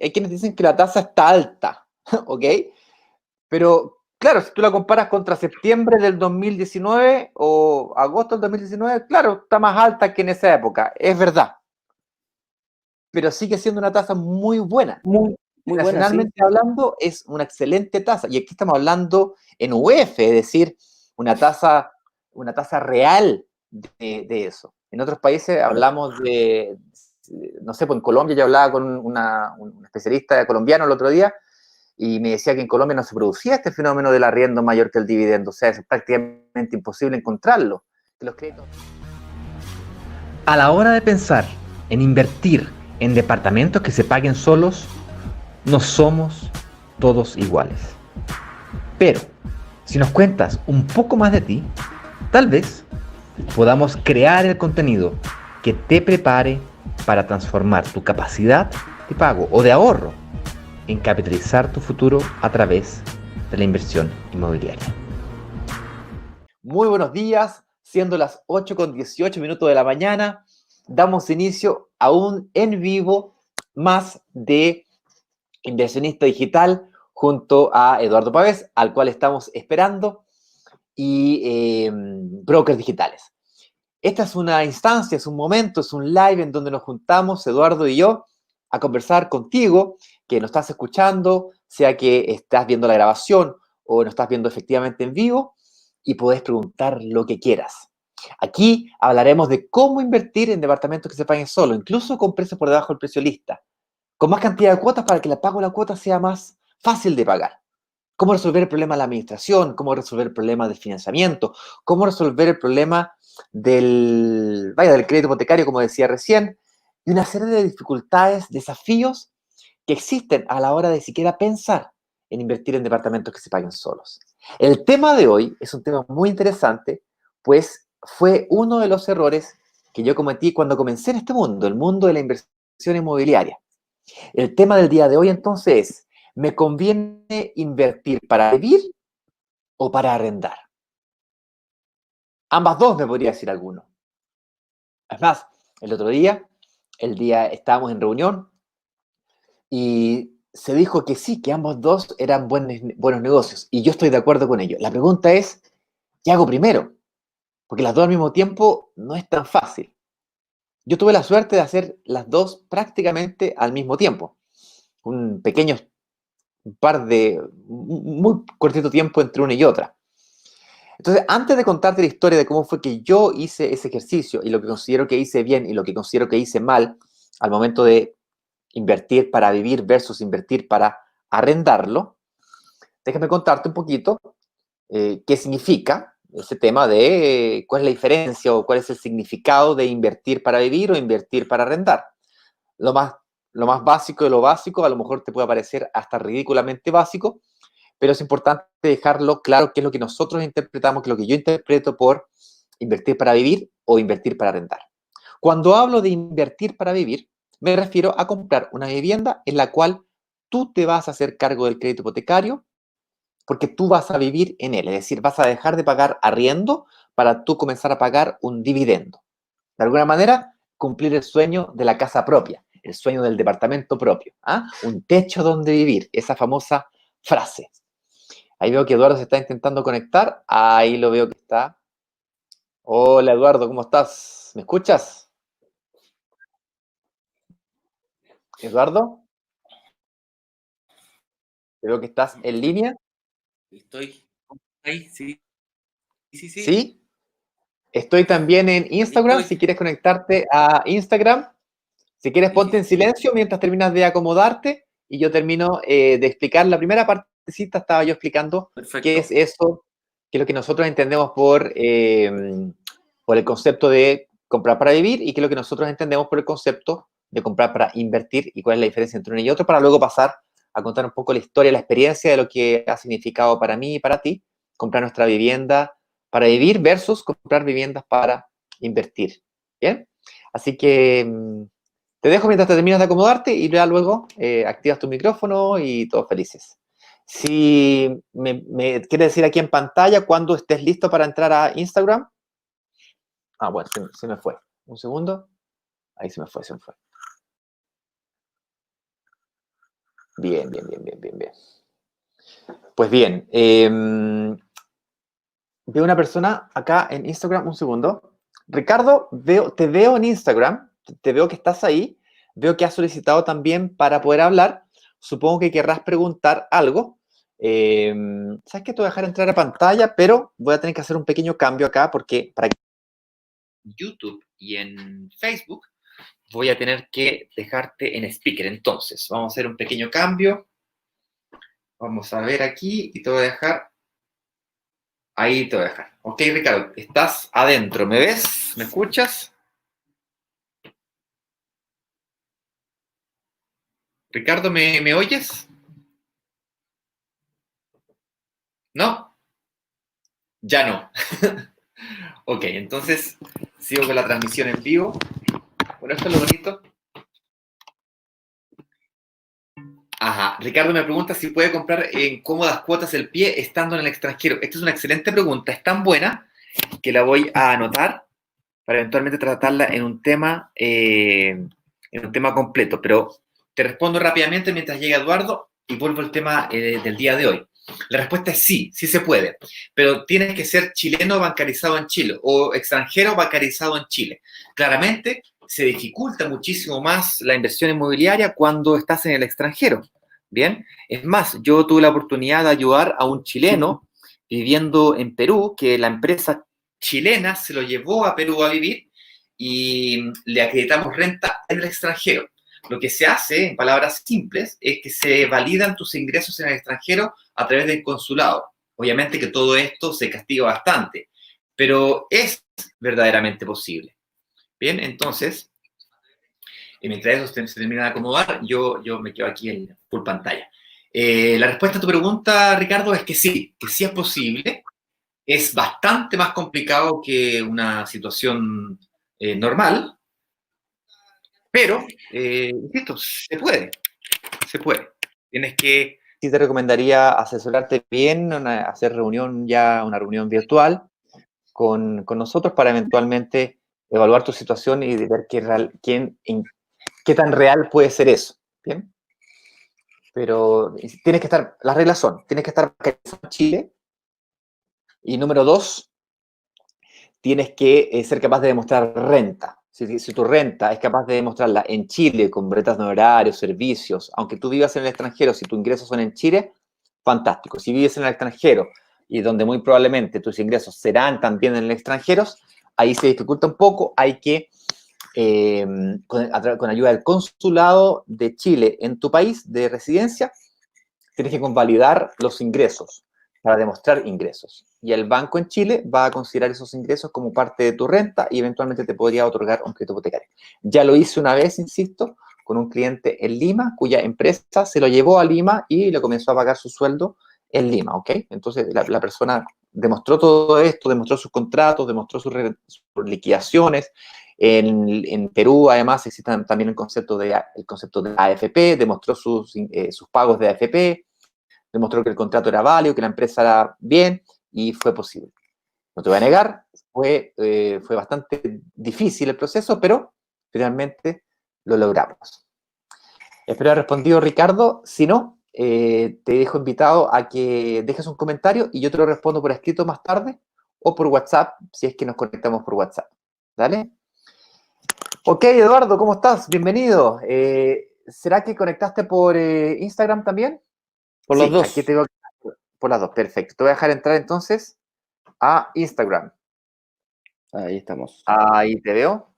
hay quienes dicen que la tasa está alta, ¿ok? Pero, claro, si tú la comparas contra septiembre del 2019 o agosto del 2019, claro, está más alta que en esa época, es verdad. Pero sigue siendo una tasa muy buena. Muy buena, sí. Nacionalmente hablando, es una excelente tasa. Y aquí estamos hablando en UF, es decir, una tasa real de eso. En otros países hablamos de, no sé, pues en Colombia yo hablaba con un especialista colombiano el otro día y me decía que en Colombia no se producía este fenómeno del arriendo mayor que el dividendo. O sea, es prácticamente imposible encontrarlo. Que los créditos... A la hora de pensar en invertir en departamentos que se paguen solos, no somos todos iguales. Pero, si nos cuentas un poco más de ti, tal vez podamos crear el contenido que te prepare para transformar tu capacidad de pago o de ahorro en capitalizar tu futuro a través de la inversión inmobiliaria. Muy buenos días, siendo las 8:18 de la mañana, damos inicio a un en vivo más de Inversionista Digital junto a Eduardo Pavés, al cual estamos esperando, y Brokers Digitales. Esta es una instancia, es un momento, es un live en donde nos juntamos, Eduardo y yo, a conversar contigo, que nos estás escuchando, sea que estás viendo la grabación o nos estás viendo efectivamente en vivo, y podés preguntar lo que quieras. Aquí hablaremos de cómo invertir en departamentos que se paguen solo, incluso con precios por debajo del precio lista, con más cantidad de cuotas para que el pago de la cuota sea más fácil de pagar. Cómo resolver el problema de la administración, cómo resolver el problema del financiamiento, cómo resolver el problema del crédito hipotecario, como decía recién, y una serie de dificultades, desafíos que existen a la hora de siquiera pensar en invertir en departamentos que se paguen solos. El tema de hoy es un tema muy interesante, pues fue uno de los errores que yo cometí cuando comencé en este mundo, el mundo de la inversión inmobiliaria. El tema del día de hoy entonces es, ¿me conviene invertir para vivir o para arrendar? Ambas dos me podría decir alguno. Es más, el otro día, estábamos en reunión y se dijo que sí, que ambos dos eran buenos negocios y yo estoy de acuerdo con ello. La pregunta es, ¿qué hago primero? Porque las dos al mismo tiempo no es tan fácil. Yo tuve la suerte de hacer las dos prácticamente al mismo tiempo. Un pequeño muy cortito tiempo entre una y otra. Entonces, antes de contarte la historia de cómo fue que yo hice ese ejercicio y lo que considero que hice bien y lo que considero que hice mal al momento de invertir para vivir versus invertir para arrendarlo, déjame contarte un poquito qué significa ese tema de cuál es la diferencia o cuál es el significado de invertir para vivir o invertir para arrendar. Lo más, lo más básico de lo básico, a lo mejor te puede parecer hasta ridículamente básico, pero es importante dejarlo claro qué es lo que nosotros interpretamos, qué es lo que yo interpreto por invertir para vivir o invertir para arrendar. Cuando hablo de invertir para vivir, me refiero a comprar una vivienda en la cual tú te vas a hacer cargo del crédito hipotecario porque tú vas a vivir en él, es decir, vas a dejar de pagar arriendo para tú comenzar a pagar un dividendo. De alguna manera, cumplir el sueño de la casa propia, el sueño del departamento propio, ¿ah? Un techo donde vivir, esa famosa frase. Ahí veo que Eduardo se está intentando conectar. Ahí lo veo que está. Hola Eduardo, ¿cómo estás? ¿Me escuchas? Eduardo, veo que estás en línea. Estoy ahí, sí. ¿Sí? Estoy también en Aquí Instagram. estoy. Si quieres conectarte a Instagram, si quieres ponte en silencio mientras terminas de acomodarte y yo termino de explicar. La primera partecita estaba yo explicando qué es Perfecto. eso, qué es lo que nosotros entendemos por el concepto de comprar para vivir y qué es lo que nosotros entendemos por el concepto de comprar para invertir y cuál es la diferencia entre uno y otro, para luego pasar a contar un poco la historia, la experiencia de lo que ha significado para mí y para ti comprar nuestra vivienda para vivir versus comprar viviendas para invertir. ¿Bien? Así que te dejo mientras te terminas de acomodarte y ya luego activas tu micrófono y todos felices. Si me quieres decir aquí en pantalla cuando estés listo para entrar a Instagram. Ah, bueno, se me fue. Un segundo. Ahí se me fue. Bien, bien, bien, bien, bien, bien. Pues bien, veo una persona acá en Instagram, un segundo. Ricardo, te veo en Instagram, te veo que estás ahí, veo que has solicitado también para poder hablar. Supongo que querrás preguntar algo. ¿Sabes qué? Te voy a dejar entrar a pantalla, pero voy a tener que hacer un pequeño cambio acá porque para YouTube y en Facebook voy a tener que dejarte en speaker. Entonces, vamos a hacer un pequeño cambio. Vamos a ver aquí y te voy a dejar. Ahí te voy a dejar. Ok, Ricardo, estás adentro. ¿Me ves? ¿Me escuchas? Ricardo, ¿me oyes? ¿No? Ya no. Ok, entonces sigo con la transmisión en vivo. Bueno, esto es lo bonito. Ajá. Ricardo me pregunta si puede comprar en cómodas cuotas el pie estando en el extranjero. Esta es una excelente pregunta. Es tan buena que la voy a anotar para eventualmente tratarla en un tema completo. Pero te respondo rápidamente mientras llega Eduardo y vuelvo al tema del día de hoy. La respuesta es sí, sí se puede, pero tienes que ser chileno bancarizado en Chile o extranjero bancarizado en Chile. Claramente se dificulta muchísimo más la inversión inmobiliaria cuando estás en el extranjero. Bien, es más, yo tuve la oportunidad de ayudar a un chileno viviendo en Perú, que la empresa chilena se lo llevó a Perú a vivir y le acreditamos renta en el extranjero. Lo que se hace, en palabras simples, es que se validan tus ingresos en el extranjero a través del consulado. Obviamente que todo esto se castiga bastante, pero es verdaderamente posible. Bien, entonces, mientras eso se termina de acomodar, yo me quedo aquí en full pantalla. La respuesta a tu pregunta, Ricardo, es que sí es posible. Es bastante más complicado que una situación normal, pero, insisto, se puede. Tienes que... Sí te recomendaría asesorarte bien, hacer una reunión virtual con nosotros para eventualmente evaluar tu situación y ver qué tan real puede ser eso. ¿Bien? Pero tienes que estar, las reglas son, tienes que estar en Chile y número 2, tienes que ser capaz de demostrar renta. Si tu renta es capaz de demostrarla en Chile, con rentas de honorarios, servicios, aunque tú vivas en el extranjero, si tus ingresos son en Chile, fantástico. Si vives en el extranjero y donde muy probablemente tus ingresos serán también en el extranjero, ahí se dificulta un poco, hay que, con ayuda del consulado de Chile en tu país de residencia, tienes que convalidar los ingresos para demostrar ingresos. Y el banco en Chile va a considerar esos ingresos como parte de tu renta y eventualmente te podría otorgar un crédito hipotecario. Ya lo hice una vez, insisto, con un cliente en Lima, cuya empresa se lo llevó a Lima y le comenzó a pagar su sueldo en Lima, ¿ok? Entonces la persona demostró todo esto, demostró sus contratos, demostró sus liquidaciones. En Perú, además, existe también el concepto de AFP, demostró sus pagos de AFP, demostró que el contrato era válido, que la empresa era bien, y fue posible. No te voy a negar, fue bastante difícil el proceso, pero finalmente lo logramos. Espero haber respondido, Ricardo. Si no, te dejo invitado a que dejes un comentario y yo te lo respondo por escrito más tarde o por WhatsApp, si es que nos conectamos por WhatsApp. ¿Dale? Ok, Eduardo, ¿cómo estás? Bienvenido. ¿Será que conectaste por Instagram también? Por los dos. Aquí te veo por las dos, perfecto. Te voy a dejar entrar entonces a Instagram. Ahí estamos. Ahí te veo.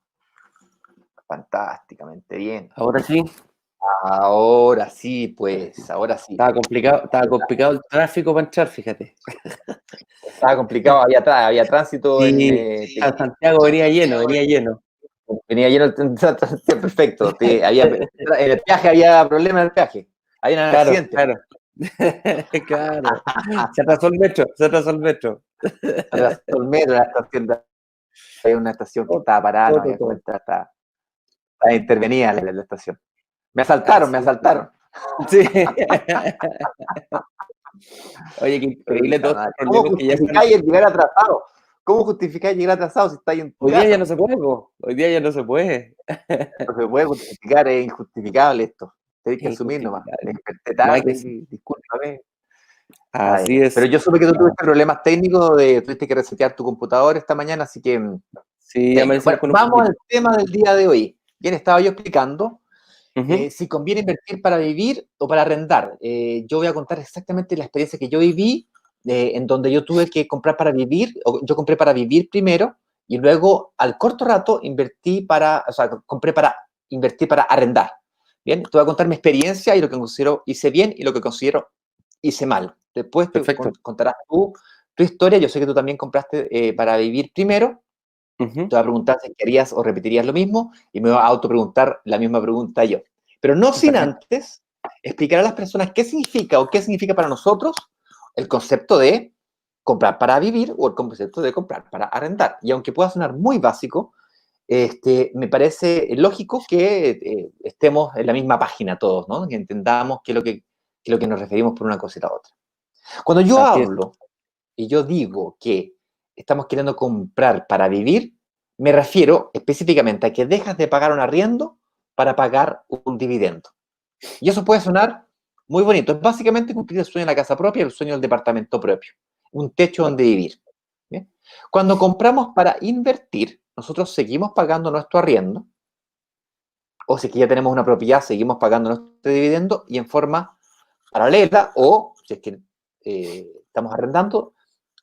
Fantásticamente bien. Ahora sí. Ahora sí, pues, ahora sí. Estaba complicado el tráfico para entrar, fíjate. Estaba complicado, había tránsito Sí, a Santiago venía lleno. Venía lleno perfecto. En el peaje había problema en el peaje. Había un accidente. Claro. Se atrasó el metro. Atrasó el metro, la estación. Había una estación que estaba parada, no había cuenta, estaba intervenida la estación. Me asaltaron. Sí. Oye, qué increíble todo este ¿Cómo problema que ya justificáis llegar atrasado? ¿Cómo justificáis llegar atrasado si estáis en tu Hoy casa? día ya no se puede, po. Hoy día ya no se puede. No se puede justificar, es injustificable esto. Tienes que Es asumir nomás. injustificable. Me desperté No hay tarde, que- discúlpame. Así es. Pero yo supe que tú tuviste problemas técnicos, tuviste que resetear tu computador esta mañana, así que Sí, bueno, amanecimos con un vamos poquito. al tema del día de hoy. Bien, estaba yo explicando Ujú. si conviene invertir para vivir o para arrendar. Yo voy a contar exactamente la experiencia que yo viví, en donde yo tuve que comprar para vivir, o yo compré para vivir primero, y luego al corto rato compré para invertir para arrendar. Bien, te voy a contar mi experiencia y lo que considero hice bien y lo que considero hice mal. Después te Perfecto. contarás tú tu historia. Yo sé que tú también compraste para vivir primero. Ujú. Te voy a preguntar si querías o repetirías lo mismo y me voy a autopreguntar la misma pregunta yo. Pero no sin Perfecto. antes explicar a las personas qué significa para nosotros el concepto de comprar para vivir o el concepto de comprar para arrendar. Y aunque pueda sonar muy básico, me parece lógico que estemos en la misma página todos, ¿no? Que entendamos qué es lo que nos referimos por una cosa y la otra. Cuando yo Así es. hablo y yo digo que estamos queriendo comprar para vivir, me refiero específicamente a que dejas de pagar un arriendo para pagar un dividendo. Y eso puede sonar muy bonito. Es básicamente cumplir el sueño de la casa propia, el sueño del departamento propio, un techo donde vivir. ¿Bien? Cuando compramos para invertir, nosotros seguimos pagando nuestro arriendo, o si es que ya tenemos una propiedad, seguimos pagando nuestro dividendo y en forma paralela, o si es que estamos arrendando,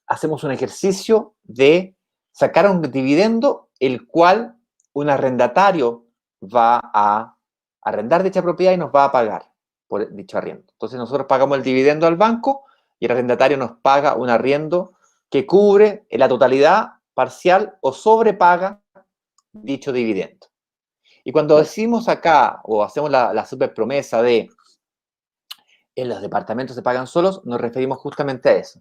hacemos un ejercicio de sacar un dividendo, el cual un arrendatario va a arrendar dicha propiedad y nos va a pagar por dicho arriendo. Entonces nosotros pagamos el dividendo al banco y el arrendatario nos paga un arriendo que cubre en la totalidad, parcial o sobrepaga dicho dividendo. Y cuando Claro. decimos acá o hacemos la super promesa de en los departamentos se pagan solos, nos referimos justamente a eso,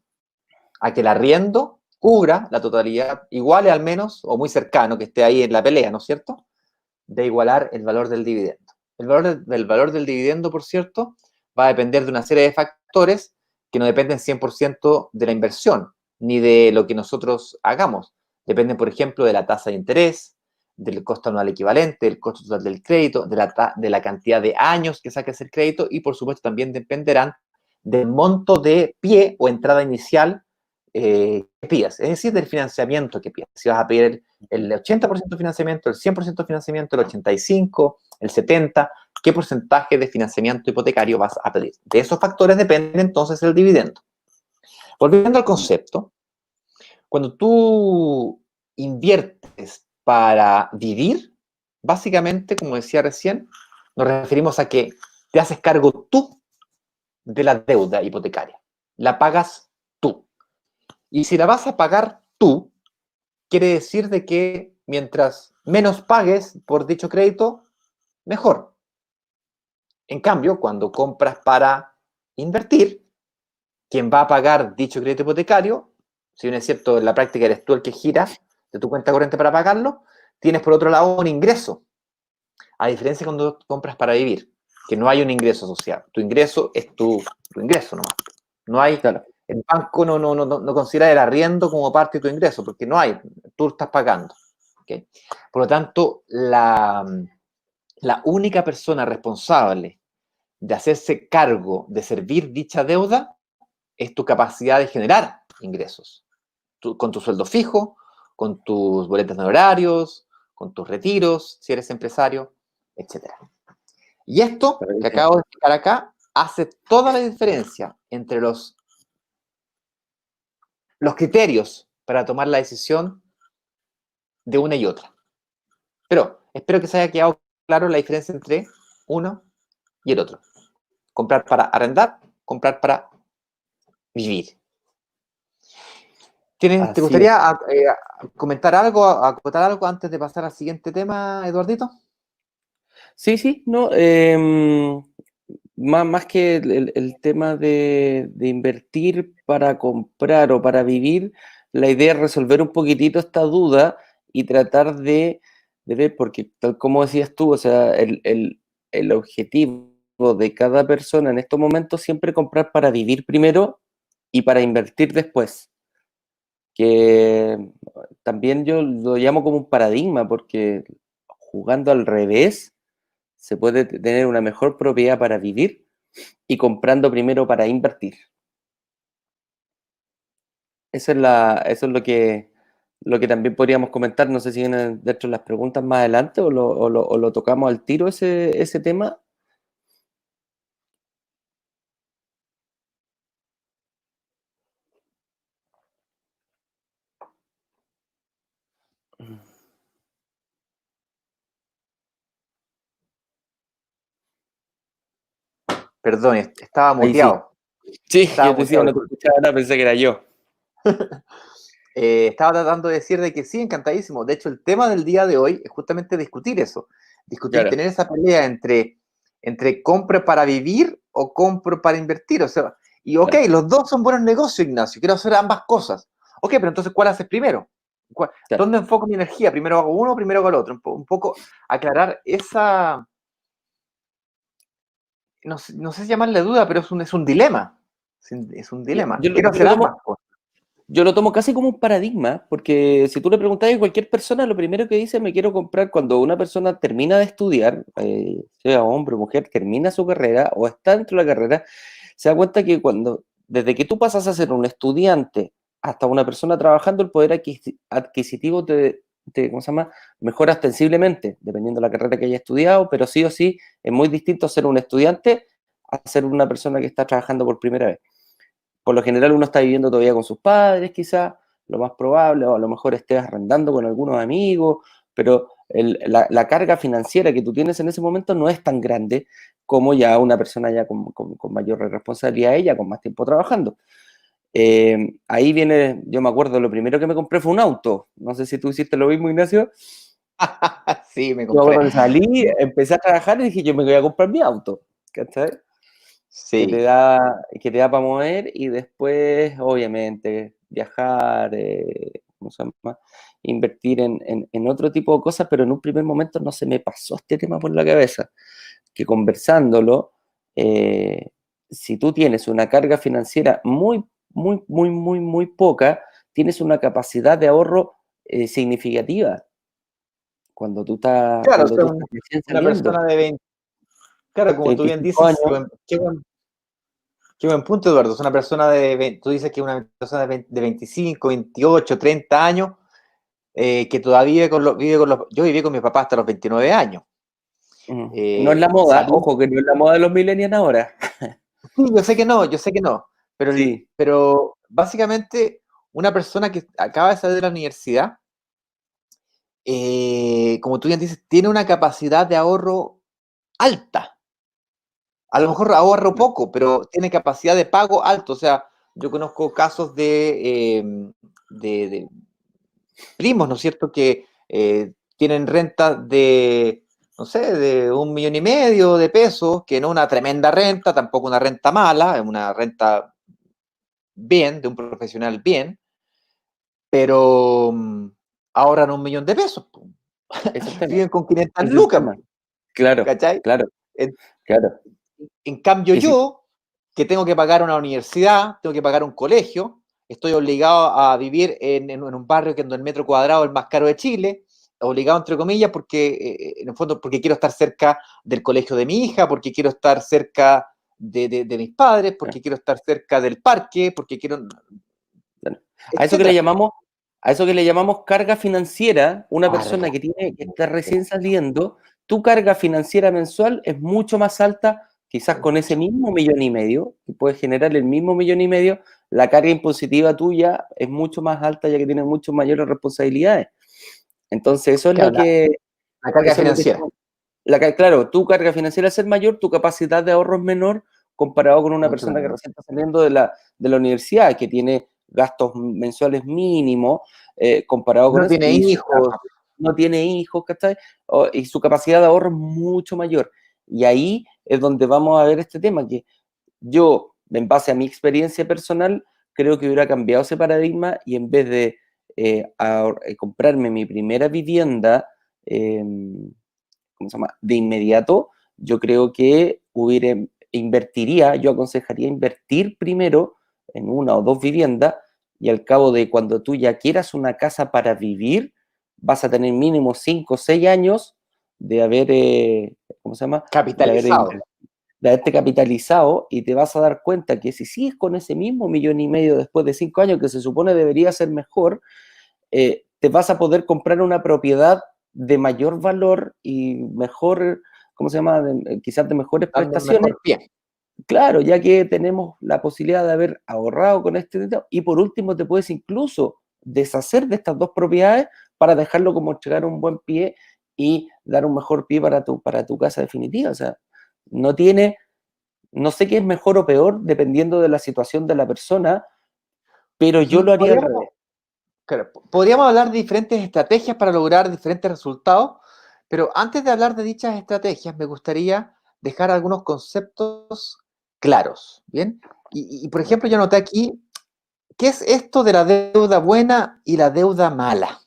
a que el arriendo cubra la totalidad, iguale al menos, o muy cercano, que esté ahí en la pelea, ¿no es cierto?, de igualar el valor del dividendo. El valor del dividendo, por cierto, va a depender de una serie de factores que no dependen 100% de la inversión, ni de lo que nosotros hagamos. Dependen, por ejemplo, de la tasa de interés, del costo anual equivalente, del costo total del crédito, de la cantidad de años que saques el crédito y, por supuesto, también dependerán del monto de pie o entrada inicial que pidas, es decir, del financiamiento que pidas. Si vas a pedir el 80% de financiamiento, el 100% de financiamiento, el 85%, el 70%, ¿qué porcentaje de financiamiento hipotecario vas a pedir? De esos factores depende entonces el dividendo. Volviendo al concepto, cuando tú inviertes para vivir, básicamente, como decía recién, nos referimos a que te haces cargo tú de la deuda hipotecaria. La pagas tú. Y si la vas a pagar tú, quiere decir de que mientras menos pagues por dicho crédito, mejor. En cambio, cuando compras para invertir, quien va a pagar dicho crédito hipotecario, si bien es cierto, en la práctica eres tú el que gira de tu cuenta corriente para pagarlo, tienes por otro lado un ingreso. A diferencia cuando compras para vivir, que no hay un ingreso asociado. Tu ingreso es tu ingreso nomás. No hay, Claro. el banco no considera el arriendo como parte de tu ingreso, porque no hay, tú estás pagando. ¿Okay? Por lo tanto, la única persona responsable de hacerse cargo de servir dicha deuda es tu capacidad de generar ingresos. Con tu sueldo fijo, con tus boletas de honorarios, con tus retiros, si eres empresario, etc. Y esto que acabo de explicar acá hace toda la diferencia entre los criterios para tomar la decisión de una y otra. Pero espero que se haya quedado claro la diferencia entre uno y el otro. Comprar para arrendar, comprar para vivir. ¿Te Así es. gustaría comentar algo, acotar algo antes de pasar al siguiente tema, Eduardito? Sí, no. Más que el tema de invertir para comprar o para vivir, la idea es resolver un poquitito esta duda y tratar de ver, porque tal como decías tú, o sea, el objetivo de cada persona en estos momentos siempre comprar para vivir primero y para invertir después. Que también yo lo llamo como un paradigma, porque jugando al revés se puede tener una mejor propiedad para vivir y comprando primero para invertir. Eso es lo que también podríamos comentar. No sé si vienen dentro de las preguntas más adelante o lo tocamos al tiro ese tema. Perdón, estaba Ahí sí. muteado. Sí, Estaba yo te decía, muteado, no te disculpe. escuchaba nada, pensé que era yo. Estaba tratando de decir de que sí, encantadísimo. De hecho, el tema del día de hoy es justamente discutir eso. Discutir, Claro, tener esa pelea entre compro para vivir o compro para invertir. O sea, y ok, claro, los dos son buenos negocios, Ignacio. Quiero hacer ambas cosas. Ok, pero entonces, ¿cuál haces primero? claro. ¿Dónde enfoco mi energía? ¿Primero hago uno o primero hago el otro? Un poco aclarar esa, no sé si llamarle duda, pero es un dilema. Es un dilema. Quiero Yo hacer ambas cosas. yo lo tomo casi como un paradigma, porque si tú le preguntas a cualquier persona, lo primero que dice, me quiero comprar, cuando una persona termina de estudiar, sea hombre o mujer, termina su carrera o está dentro de la carrera, se da cuenta que desde que tú pasas a ser un estudiante hasta una persona trabajando, el poder adquisitivo ¿cómo se llama? Mejora ostensiblemente, dependiendo de la carrera que haya estudiado, pero sí o sí es muy distinto ser un estudiante a ser una persona que está trabajando por primera vez. Por lo general uno está viviendo todavía con sus padres, quizás, lo más probable, o a lo mejor estés arrendando con algunos amigos, pero la carga financiera que tú tienes en ese momento no es tan grande como ya una persona ya con mayor responsabilidad, ella con más tiempo trabajando. Ahí viene, yo me acuerdo, lo primero que me compré fue un auto. No sé si tú hiciste lo mismo, Ignacio. Sí, me Yo compré. cuando salí, empecé a trabajar y dije, yo me voy a comprar mi auto. ¿Cachai? Sí. Que te da para mover y después, obviamente, viajar, ¿cómo se llama? Invertir en otro tipo de cosas, pero en un primer momento no se me pasó este tema por la cabeza, que conversándolo, si tú tienes una carga financiera muy, muy, muy, muy, muy poca, tienes una capacidad de ahorro significativa Claro, o cuando sea, tú estás recién una saliendo, persona de 20, claro, como tú bien 25 dices, años. qué buen punto, Eduardo. Es una persona de 20, tú dices que una persona de 25, 28, 30 años, que todavía vive con los, yo viví con mi papá hasta los 29 años. No es la moda, Salí, ojo que no es la moda de los millennials ahora. sí, yo sé que no, Sí, pero básicamente una persona que acaba de salir de la universidad, como tú bien dices, tiene una capacidad de ahorro alta. A lo mejor ahorro poco, pero tiene capacidad de pago alto. O sea, yo conozco casos de primos, ¿no es cierto?, que tienen renta de, no sé, de 1,5 millones de pesos, que no una tremenda renta, tampoco una renta mala, es una renta bien, de un profesional bien, pero ahorran 1 millón de pesos. es el tema. Viven con 500 Es el lucas, tema. Claro, ¿cachai? claro, En, claro. en cambio Y sí, yo, que tengo que pagar una universidad, tengo que pagar un colegio, estoy obligado a vivir en un barrio que en el metro cuadrado es el más caro de Chile, obligado entre comillas, porque en el fondo porque quiero estar cerca del colegio de mi hija, porque quiero estar cerca de mis padres, claro, porque quiero estar cerca del parque, porque quiero, claro. A eso que le etcétera. llamamos, a eso que le llamamos carga financiera, una persona Carga. que está recién saliendo, tu carga financiera mensual es mucho más alta, quizás con ese mismo 1,5 millones, que puedes generar el mismo 1,5 millones, la carga impositiva tuya es mucho más alta ya que tienes mucho mayores responsabilidades. Entonces, Claro, la carga eso es lo que financiera. claro, tu carga financiera al ser mayor, tu capacidad de ahorro es menor comparado con una Mucho persona que menos. recién está saliendo de la universidad, que tiene gastos mensuales mínimos, comparado con No eso, tiene hijos. no tiene hijos, ¿cachai? Y su capacidad de ahorro es mucho mayor. Y ahí es donde vamos a ver este tema, que yo, en base a mi experiencia personal, creo que hubiera cambiado ese paradigma y en vez de comprarme mi primera vivienda, eh, ¿cómo se llama? De inmediato, yo creo que yo aconsejaría invertir primero en una o dos viviendas y al cabo de cuando tú ya quieras una casa para vivir, vas a tener mínimo 5 o 6 años de haber, ¿cómo se llama? Capitalizado. De haberte capitalizado, y te vas a dar cuenta que si sigues con ese mismo 1,5 millones después de 5 años, que se supone debería ser mejor, te vas a poder comprar una propiedad de mayor valor y mejor, ¿cómo se llama? Quizás de mejores Dando un prestaciones. mejor pie. Claro, ya que tenemos la posibilidad de haber ahorrado con este dinero, y por último te puedes incluso deshacer de estas dos propiedades para dejarlo como entregar un buen pie y dar un mejor pie para tu casa definitiva. O sea, no tiene, no sé qué es mejor o peor dependiendo de la situación de la persona, pero yo lo haría al Podríamos, revés. claro, podríamos hablar de diferentes estrategias para lograr diferentes resultados, pero antes de hablar de dichas estrategias, me gustaría dejar algunos conceptos claros, ¿bien? Por ejemplo, yo anoté aquí, ¿qué es esto de la deuda buena y la deuda mala?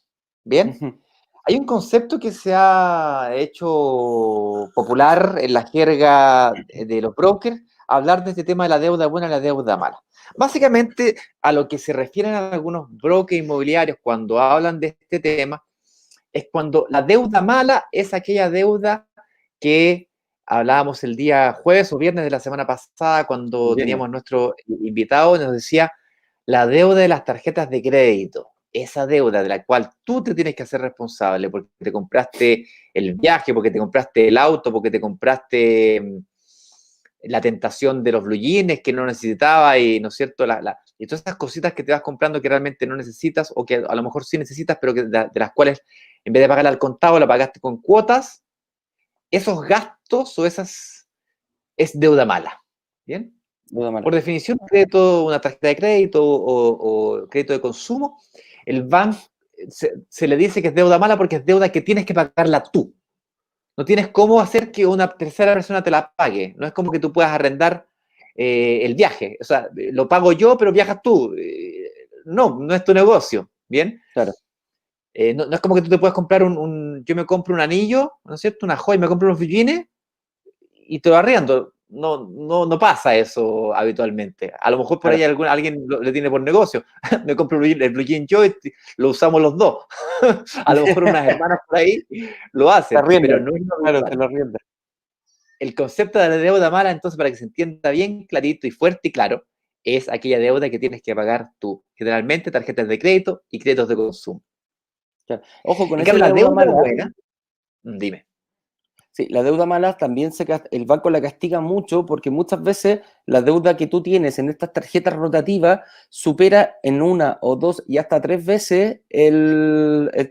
¿Bien? Ujú. Hay un concepto que se ha hecho popular en la jerga de los brokers, hablar de este tema de la deuda buena y la deuda mala. Básicamente, a lo que se refieren algunos brokers inmobiliarios cuando hablan de este tema, es cuando la deuda mala es aquella deuda que hablábamos el día jueves o viernes de la semana pasada, cuando Bien. teníamos nuestro invitado, nos decía la deuda de las tarjetas de crédito, esa deuda de la cual tú te tienes que hacer responsable porque te compraste el viaje, porque te compraste el auto, porque te compraste la tentación de los blue jeans que no necesitaba y, ¿no es cierto? Y todas esas cositas que te vas comprando que realmente no necesitas o que a lo mejor sí necesitas, pero que de las cuales en vez de pagarla al contado la pagaste con cuotas, esos gastos o esas es deuda mala. ¿Bien? Duda mala. Por definición, crédito, una tarjeta de crédito o crédito de consumo, el banco se le dice que es deuda mala porque es deuda que tienes que pagarla tú. No tienes cómo hacer que una tercera persona te la pague. No es como que tú puedas arrendar el viaje. O sea, lo pago yo, pero viajas tú. No, no es tu negocio. ¿Bien? Claro. No es como que tú te puedas comprar yo me compro un anillo, ¿no es cierto? Una joya, me compro unos billines y te lo arriendo. No pasa eso habitualmente. A lo mejor por Claro. ahí alguien le tiene por negocio. Me compro el blue jean yo y lo usamos los dos. A lo mejor unas hermanas por ahí lo Te hacen, pero arriendan. no es lo Claro, te habitual. lo arriendan. El concepto de la deuda mala, entonces, para que se entienda bien clarito y fuerte y claro, es aquella deuda que tienes que pagar tú. Generalmente tarjetas de crédito y créditos de consumo. Claro. Ojo, con En esa cambio, la deuda deuda mala. buena, dime. Sí, la deuda mala también el banco la castiga mucho, porque muchas veces la deuda que tú tienes en estas tarjetas rotativas supera en 1 o 2 y hasta 3 veces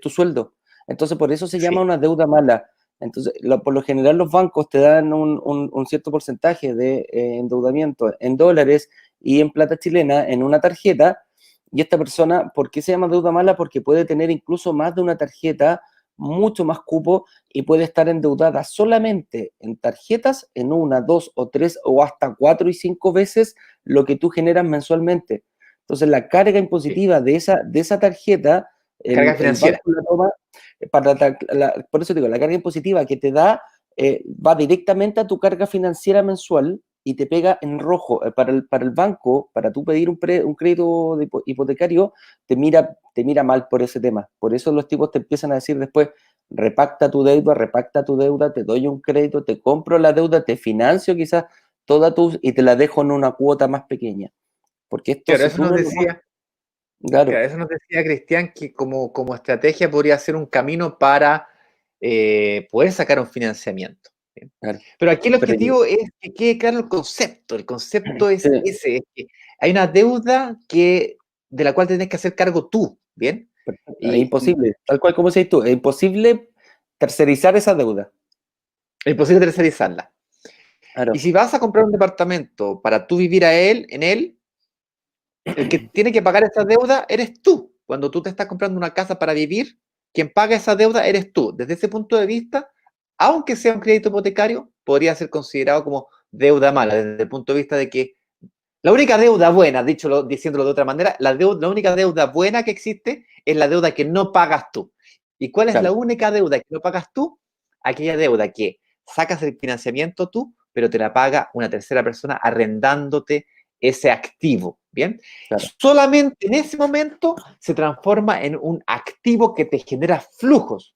tu sueldo. Entonces, por eso se llama Sí. una deuda mala. Entonces, por lo general los bancos te dan un cierto porcentaje de endeudamiento en dólares y en plata chilena en una tarjeta, y esta persona, ¿por qué se llama deuda mala? Porque puede tener incluso más de una tarjeta, mucho más cupo, y puede estar endeudada solamente en tarjetas en 1, 2 o 3 o hasta 4 y 5 veces lo que tú generas mensualmente. Entonces, la carga Sí. impositiva de esa tarjeta, Carga el banco financiera. la toma, por eso digo, la carga impositiva que te da va directamente a tu carga financiera mensual y te pega en rojo. Para el banco, para tú pedir un crédito hipotecario, te mira mal por ese tema. Por eso los tipos te empiezan a decir después: repacta tu deuda, te doy un crédito, te compro la deuda, te financio quizás y te la dejo en una cuota más pequeña. Porque esto, Claro, si tú no lo vas, claro, Eso nos decía Cristian que como estrategia podría ser un camino para poder sacar un financiamiento. ¿Bien? claro. Pero aquí el Pero objetivo es que quede claro el concepto. El concepto es sí, ese, es que hay una deuda de la cual tienes que hacer cargo tú, ¿bien? perfecto. Es Y imposible, tal cual como decís tú, es imposible tercerizar esa deuda. es imposible tercerizarla. Y Claro, si vas a comprar un departamento para tú vivir en él, el que tiene que pagar esa deuda eres tú. Cuando tú te estás comprando una casa para vivir, quien paga esa deuda eres tú. Desde ese punto de vista, aunque sea un crédito hipotecario, podría ser considerado como deuda mala, desde el punto de vista de que la única deuda buena, diciéndolo de otra manera, la única deuda buena que existe es la deuda que no pagas tú. ¿Y cuál es la claro, única deuda que no pagas tú? Aquella deuda que sacas el financiamiento tú, pero te la paga una tercera persona arrendándote ese activo, ¿bien? claro. Solamente en ese momento se transforma en un activo que te genera flujos.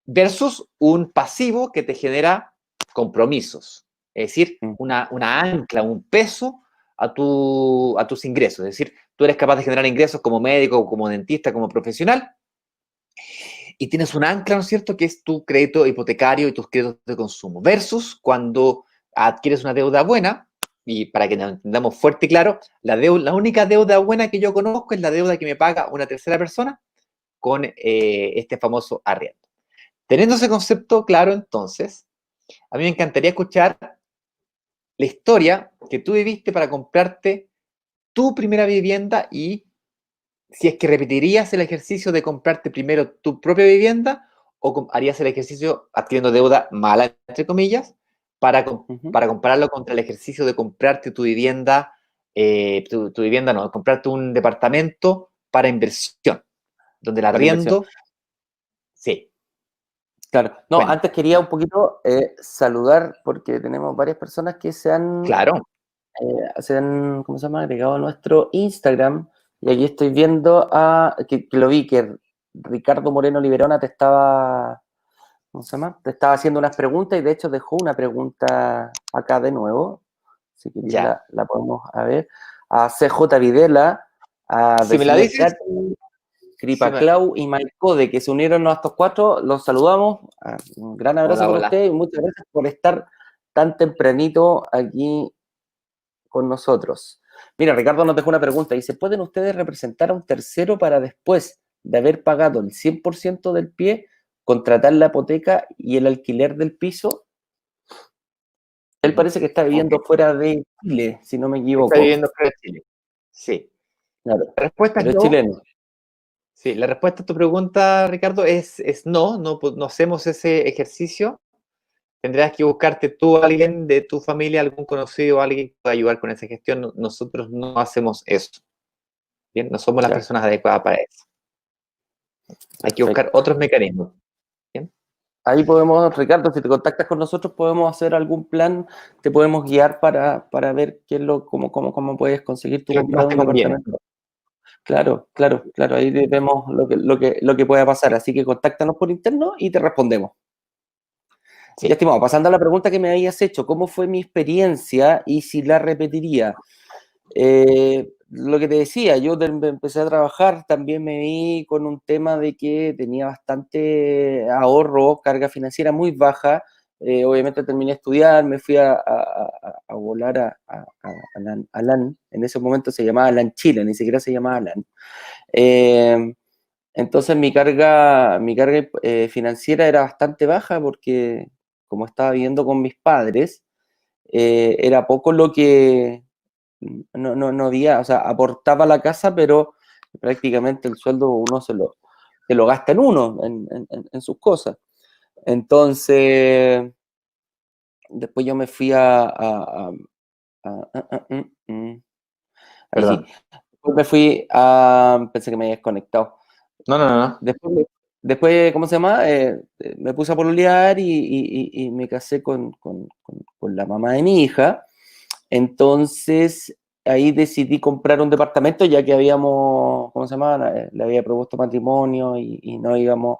versus un pasivo que te genera compromisos, es decir, una ancla, un peso a tus ingresos, es decir, tú eres capaz de generar ingresos como médico, como dentista, como profesional, y tienes un ancla, ¿no es cierto?, que es tu crédito hipotecario y tus créditos de consumo, versus cuando adquieres una deuda buena, y para que nos entendamos fuerte y claro, la única deuda buena que yo conozco es la deuda que me paga una tercera persona con este famoso arriendo. Teniendo ese concepto claro, entonces, a mí me encantaría escuchar la historia que tú viviste para comprarte tu primera vivienda y si es que repetirías el ejercicio de comprarte primero tu propia vivienda o harías el ejercicio adquiriendo deuda mala, entre comillas, para compararlo contra el ejercicio de comprarte tu vivienda, tu vivienda no, comprarte un departamento para inversión, donde el Para inversión. arriendo, sí. Claro. No, Bueno, antes quería un poquito saludar, porque tenemos varias personas que claro, se han, ¿cómo se llama?, agregado a nuestro Instagram. Y aquí estoy viendo que lo vi, que Ricardo Moreno Liberona te estaba, ¿cómo se llama?, te estaba haciendo unas preguntas y de hecho dejó una pregunta acá de nuevo. Si querés ya. la podemos a ver. A CJ Videla, a Si me la Besler dices, Katy, si me... Cripaclau y Maicode, que se unieron a estos cuatro, los saludamos. Un gran abrazo Hola, para hola. ustedes y muchas gracias por estar tan tempranito aquí con nosotros. Mira, Ricardo nos dejó una pregunta. Dice, ¿pueden ustedes representar a un tercero para después de haber pagado el 100% del pie, contratar la hipoteca y el alquiler del piso? Él parece que está viviendo Okay. fuera de Chile, si no me Está equivoco. viviendo fuera de Chile. Sí. Claro, La respuesta es pero es no. chileno. Sí, la respuesta a tu pregunta, Ricardo, es no, no hacemos ese ejercicio. Tendrás que buscarte tú a alguien de tu familia, algún conocido, alguien que pueda ayudar con esa gestión. Nosotros no hacemos eso. Bien, no somos las Ya, personas adecuadas para eso. Hay que buscar perfecto. otros mecanismos. Bien. Ahí podemos, Ricardo, si te contactas con nosotros, podemos hacer algún plan, te podemos guiar para ver qué es cómo puedes conseguir tu Creo que más comprar te un conviene. departamento. Claro, claro, claro, ahí vemos lo que pueda pasar, así que contáctanos por interno y te respondemos. Ya, Sí. estimado, pasando a la pregunta que me habías hecho, ¿cómo fue mi experiencia y si la repetiría? Lo que te decía, yo empecé a trabajar, también me vi con un tema de que tenía bastante ahorro, carga financiera muy baja. Obviamente terminé de estudiar, me fui a volar a LAN, en ese momento se llamaba LAN Chile, ni siquiera se llamaba LAN. Entonces mi carga financiera era bastante baja porque como estaba viviendo con mis padres, era poco lo que no había, o sea, aportaba a la casa, pero prácticamente el sueldo uno se lo gasta en uno, en sus cosas. Entonces, después yo me fui ahí sí, Perdón. después pensé que me había desconectado. No, no, no, no. Después, ¿cómo se llama? Me puse a pololear y me casé con la mamá de mi hija. Entonces, ahí decidí comprar un departamento ya que habíamos, ¿cómo se llama? Le había propuesto matrimonio y no íbamos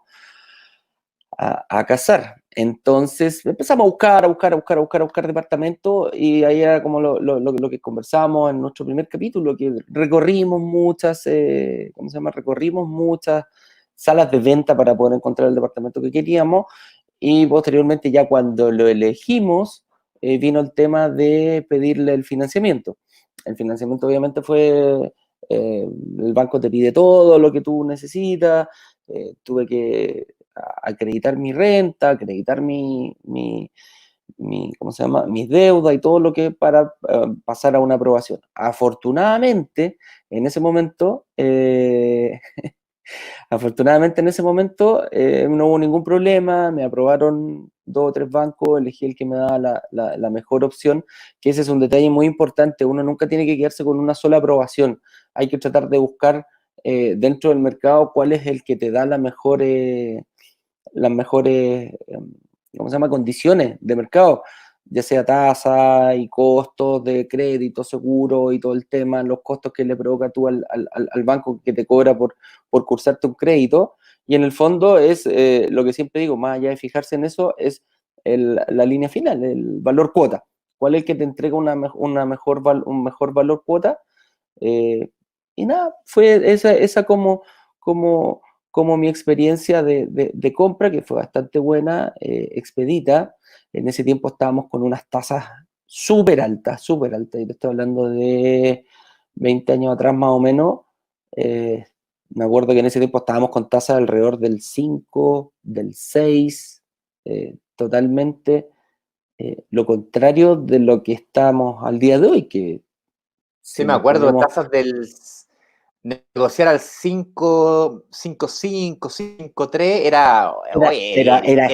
a casar. Entonces empezamos a buscar departamento y ahí era como lo que conversábamos en nuestro primer capítulo, que recorrimos ¿cómo se llama? Recorrimos muchas salas de venta para poder encontrar el departamento que queríamos y posteriormente ya cuando lo elegimos vino el tema de pedirle el financiamiento. El financiamiento obviamente fue, el banco te pide todo lo que tú necesitas, tuve que acreditar mi renta, acreditar ¿cómo se llama? Mis deudas y todo lo que para pasar a una aprobación. Afortunadamente, en ese momento, no hubo ningún problema, me aprobaron 2 o 3 bancos, elegí el que me daba la mejor opción, que ese es un detalle muy importante, uno nunca tiene que quedarse con una sola aprobación, hay que tratar de buscar dentro del mercado cuál es el que te da las mejores, ¿cómo se llama?, condiciones de mercado, ya sea tasa y costos de crédito, seguro y todo el tema, los costos que le provoca tú al banco que te cobra por cursarte un crédito, Y en el fondo es lo que siempre digo, más allá de fijarse en eso, es la línea final, el valor cuota. ¿Cuál es el que te entrega un mejor valor cuota? Y nada, fue esa como mi experiencia de compra, que fue bastante buena, expedita. En ese tiempo estábamos con unas tasas súper altas, súper altas. Y te estoy hablando de 20 años atrás más o menos. Me acuerdo que en ese tiempo estábamos con tasas alrededor del 5, del 6, totalmente lo contrario de lo que estamos al día de hoy, que Sí, si me nos acuerdo, ponemos... tasas del negociar al 5.5, 5.3 era, Era, era, oye, era, era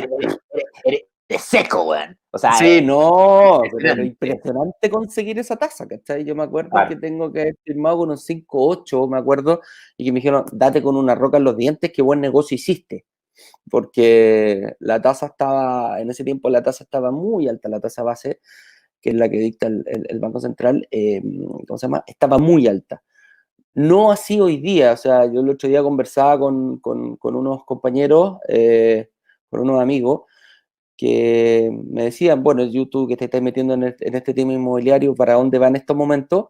de seco, weón. O sea, sí, no, pero era impresionante. impresionante conseguir esa tasa, ¿cachai? Yo me acuerdo que Claro. tengo que haber firmado con un 5.8, me acuerdo, y que me dijeron, date con una roca en los dientes, qué buen negocio hiciste. Porque la tasa estaba, en ese tiempo la tasa estaba muy alta, la tasa base, que es la que dicta el Banco Central, ¿cómo se llama? Estaba muy alta. No así hoy día, o sea, yo el otro día conversaba con unos compañeros, con unos amigos, que me decían, bueno, YouTube que te estás metiendo en este tema inmobiliario, ¿para dónde va en estos momentos?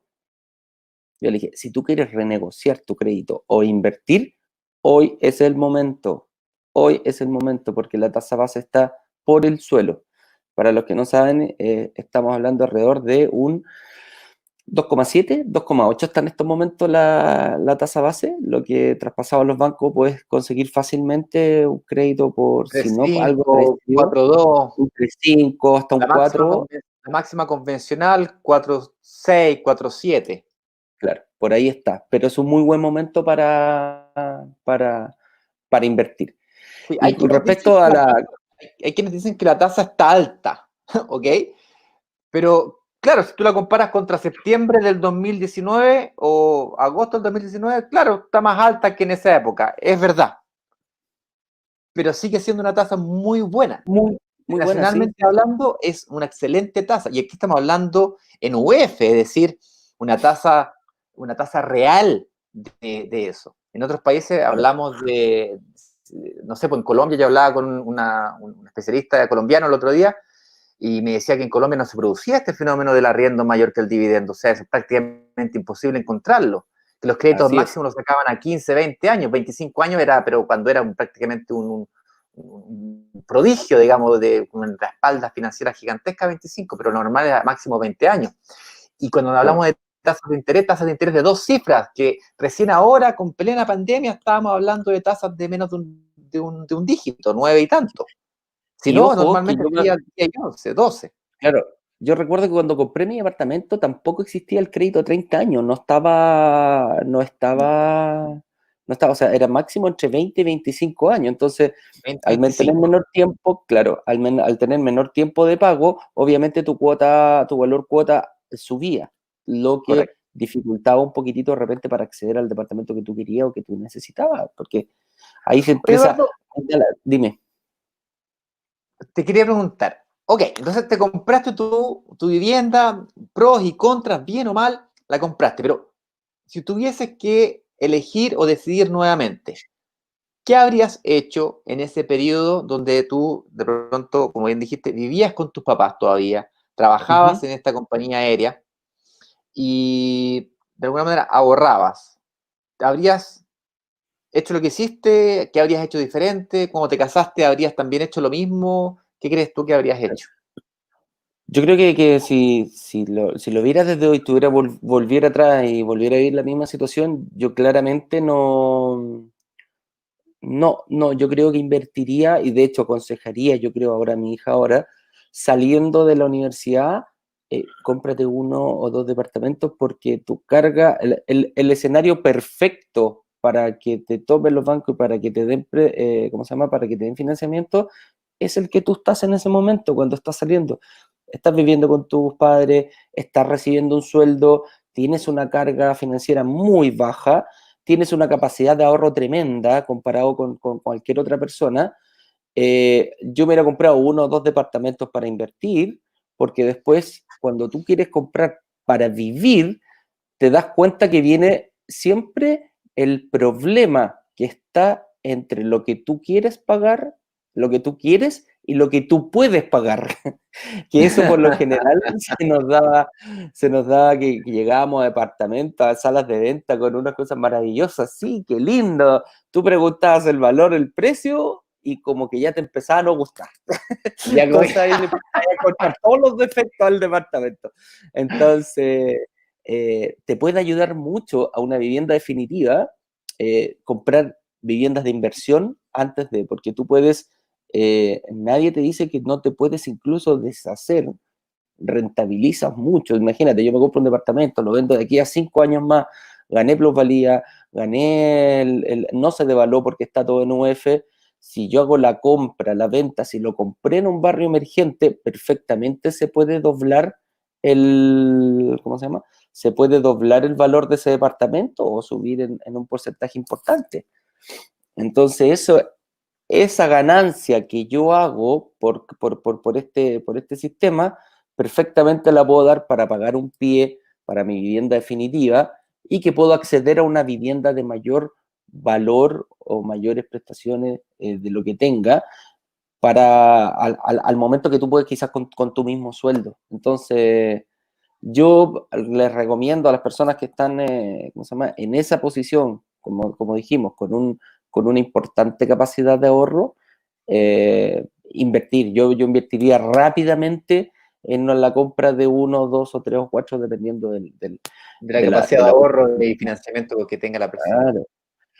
Yo le dije, si tú quieres renegociar tu crédito o invertir, hoy es el momento. Hoy es el momento porque la tasa base está por el suelo. Para los que no saben, estamos hablando alrededor de un 2,7, 2,8 está en estos momentos la tasa base, lo que traspasado a los bancos puedes conseguir fácilmente un crédito por, si no algo 3.5, parecido, 4.2. un 3,5 hasta un La máxima, 4, la máxima convencional, 4.6, 4.7. claro, por ahí está. Pero es un muy buen momento para invertir. Sí, Y con respecto a hay quienes dicen que la tasa está alta, ¿ok? Pero claro, si tú la comparas contra septiembre del 2019 o agosto del 2019, claro, está más alta que en esa época, es verdad. Pero sigue siendo una tasa muy buena. muy, muy buena, sí. Nacionalmente hablando, es una excelente tasa. Y aquí estamos hablando en UF, es decir, una tasa, una tasa real de eso. En otros países Claro. hablamos no sé, pues en Colombia yo hablaba con un especialista colombiano el otro día y me decía que en Colombia no se producía este fenómeno del arriendo mayor que el dividendo. O sea, es prácticamente imposible encontrarlo. Que los créditos Así es. máximos los sacaban a 15, 20 años, 25 años era, pero cuando era prácticamente un prodigio, digamos, de una espalda financiera gigantesca, 25, pero normal era máximo 20 años. Y cuando hablamos Claro. de tasas de interés de 2 cifras, que recién ahora, con plena pandemia, estábamos hablando de tasas de menos de un dígito, 9 y tanto. Si Y no, ojo, que normalmente sería 10 y 11, 12. claro, yo recuerdo que cuando compré mi apartamento tampoco existía el crédito a 30 años, no estaba, o sea, era máximo entre 20 y 25 años. Entonces, 20, al tener 25. menor tiempo, claro, al tener menor tiempo de pago, obviamente tu valor cuota subía, lo que Correcto. dificultaba un poquitito de repente para acceder al departamento que tú querías o que tú necesitabas, porque ahí se Oye, empieza, Eduardo, dime. te quería preguntar. Ok, entonces te compraste tu vivienda, pros y contras, bien o mal, la compraste, pero si tuvieses que elegir o decidir nuevamente, ¿qué habrías hecho en ese periodo donde tú, de pronto, como bien dijiste, vivías con tus papás todavía, trabajabas Ujú. en esta compañía aérea y de alguna manera ahorrabas? ¿Habrías hecho lo que hiciste? ¿Qué habrías hecho diferente? Cuando te casaste, ¿habrías también hecho lo mismo? ¿Qué crees tú que habrías hecho? Yo creo que si lo viera desde hoy, volviera atrás y volviera a vivir la misma situación, yo claramente no, yo creo que invertiría y de hecho aconsejaría, yo creo ahora a mi hija ahora, saliendo de la universidad, cómprate uno o dos departamentos porque tu carga, el escenario perfecto para que te tomen los bancos y para que te den, ¿cómo se llama? Para que te den financiamiento, es el que tú estás en ese momento cuando estás saliendo. Estás viviendo con tus padres, estás recibiendo un sueldo, tienes una carga financiera muy baja, tienes una capacidad de ahorro tremenda comparado con cualquier otra persona. Yo me hubiera comprado uno o dos departamentos para invertir, porque después, cuando tú quieres comprar para vivir, te das cuenta que viene siempre el problema que está entre lo que tú quieres pagar, lo que tú quieres y lo que tú puedes pagar. Que eso por lo general se nos daba que llegábamos a departamentos, a salas de venta con unas cosas maravillosas. Sí, qué lindo. Tú preguntabas el valor, el precio y como que ya te empezaba a no gustar. Ya como- Entonces ahí le empezaba a encontrar todos los defectos al departamento. Entonces, te puede ayudar mucho a una vivienda definitiva comprar viviendas de inversión antes de, porque tú puedes, nadie te dice que no te puedes incluso deshacer, rentabilizas mucho. Imagínate, yo me compro un departamento, lo vendo de aquí a 5 años más, gané plusvalía, gané, no se devaluó porque está todo en UF. Si yo hago la compra, la venta, si lo compré en un barrio emergente, perfectamente se puede doblar ¿cómo se llama? Se puede doblar el valor de ese departamento o subir en un porcentaje importante. Entonces, esa ganancia que yo hago por este sistema, perfectamente la puedo dar para pagar un pie para mi vivienda definitiva y que puedo acceder a una vivienda de mayor valor o mayores prestaciones de lo que tenga al momento que tú puedes quizás con tu mismo sueldo. Entonces, yo les recomiendo a las personas que están ¿cómo se llama? En esa posición, como dijimos, con una importante capacidad de ahorro, invertir. Yo invertiría rápidamente en la compra de 1, 2 o 3 o 4, dependiendo de la capacidad de ahorro y financiamiento que tenga la persona. Claro,